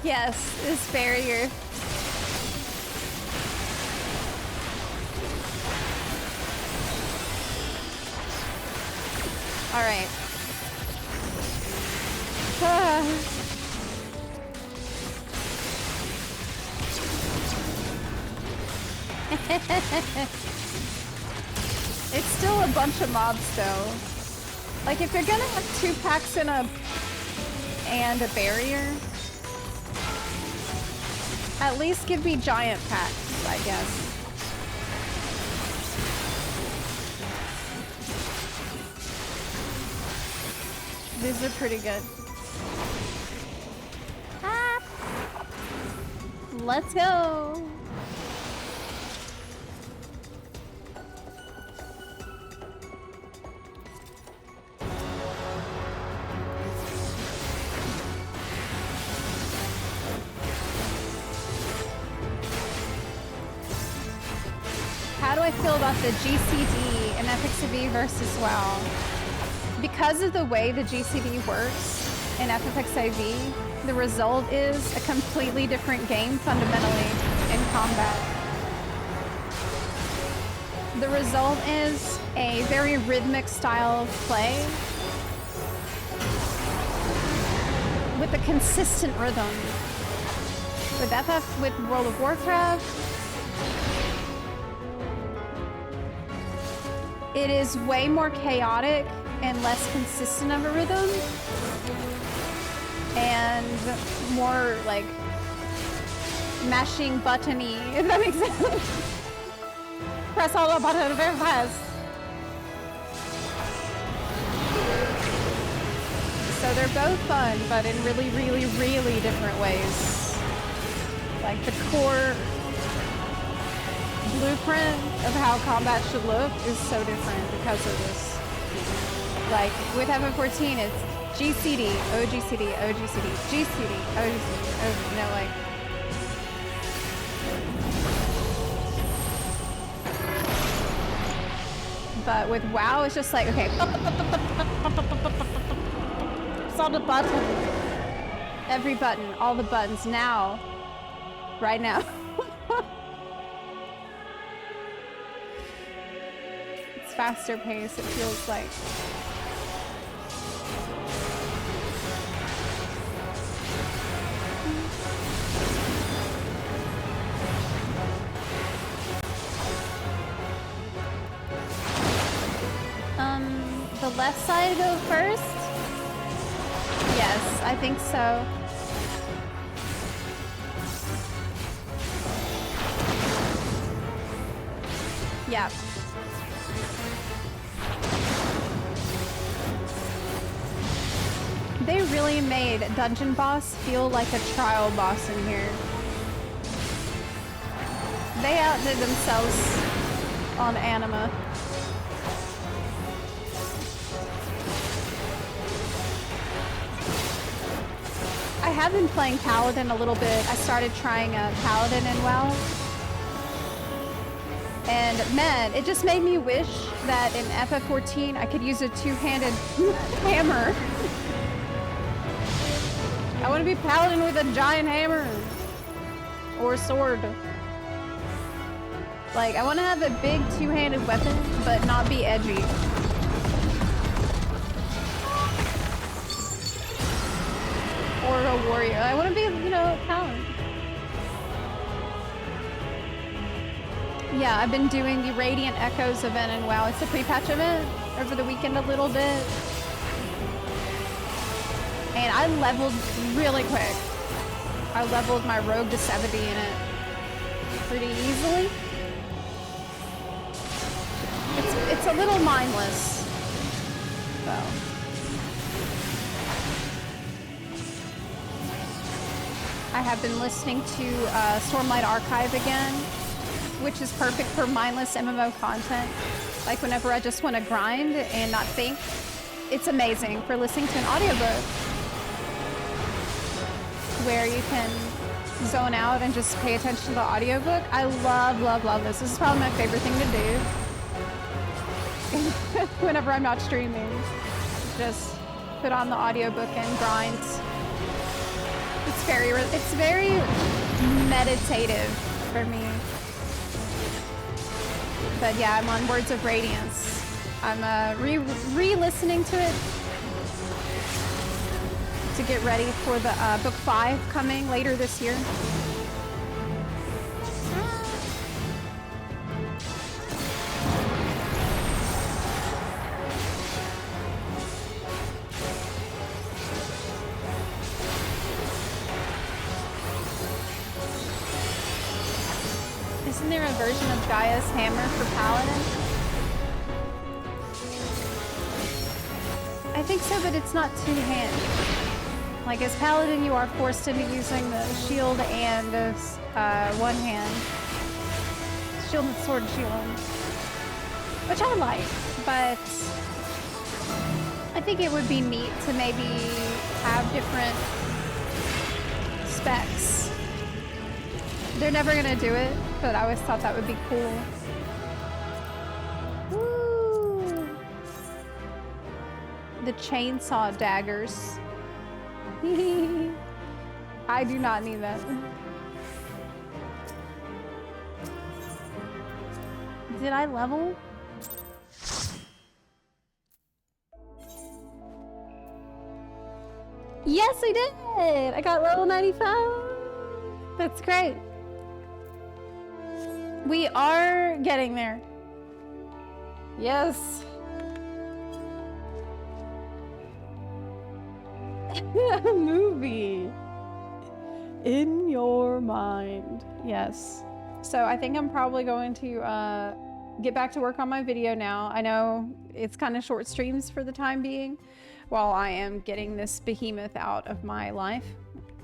Yes, this barrier. All right. It's still a bunch of mobs though. Like, if you're gonna have 2 packs and a barrier, at least give me giant packs, I guess. These are pretty good. Ah. Let's go. How do I feel about the GCD and FXV versus WoW? Because of the way the GCD works in FFXIV, the result is a completely different game fundamentally in combat. The result is a very rhythmic style of play with a consistent rhythm. With World of Warcraft, it is way more chaotic and less consistent of a rhythm, and more like mashing buttony, if that makes sense. Press all the buttons very fast. So they're both fun, but in really, really, really different ways. Like the core blueprint of how combat should look is so different because of this. Like with FF14, it's GCD, OGCD, OGCD, GCD, OGCD, you know, like. But with WoW, it's just like, okay, it's on the button. Every button, all the buttons now, right now. It's faster pace, it feels like. The left side go first? Yes, I think so. Yeah. They really made Dungeon Boss feel like a trial boss in here. They outdid themselves on Anima. I have been playing Paladin a little bit. I started trying Paladin in WoW. And man, it just made me wish that in FF14 I could use a two-handed hammer. I want to be Paladin with a giant hammer. Or sword. Like, I want to have a big two-handed weapon, but not be edgy. Or a warrior. I want to be, you know, Paladin. Yeah, I've been doing the Radiant Echoes event in WoW. It's a pre-patch event over the weekend a little bit. And I leveled really quick. I leveled my rogue to 70 in it pretty easily. It's a little mindless, though. I have been listening to Stormlight Archive again, which is perfect for mindless MMO content. Like whenever I just want to grind and not think, it's amazing for listening to an audiobook where you can zone out and just pay attention to the audiobook. I love, love, love this. This is probably my favorite thing to do whenever I'm not streaming. Just put on the audiobook and grind. It's very meditative for me. But yeah, I'm on Words of Radiance. I'm re-listening to it to get ready for the book 5 coming later this year. Isn't there a version of Gaia's hammer for Paladin? I I think so, but it's not two-hand. Like, as Paladin, you are forced into using the shield and the one hand. Shield and sword shield. Which I like, but I think it would be neat to maybe have different specs. They're never gonna do it, but I always thought that would be cool. Woo! The chainsaw daggers. I do not need that. Did I level? Yes, I did! I got level 95! That's great. We are getting there. Yes. Movie. In your mind. Yes. So I think I'm probably going to get back to work on my video now. I know it's kind of short streams for the time being while I am getting this behemoth out of my life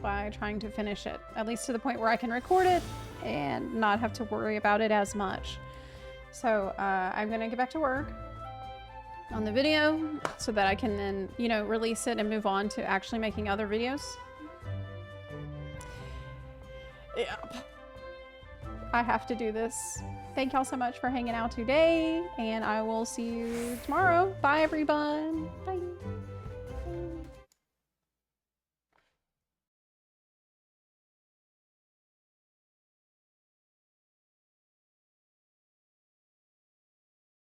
by trying to finish it, at least to the point where I can record it and not have to worry about it as much. So I'm gonna get back to work on the video so that I can then, you know, release it and move on to actually making other videos. Yep. I have to do this. Thank y'all so much for hanging out today, and I will see you tomorrow. Bye, everyone. Bye.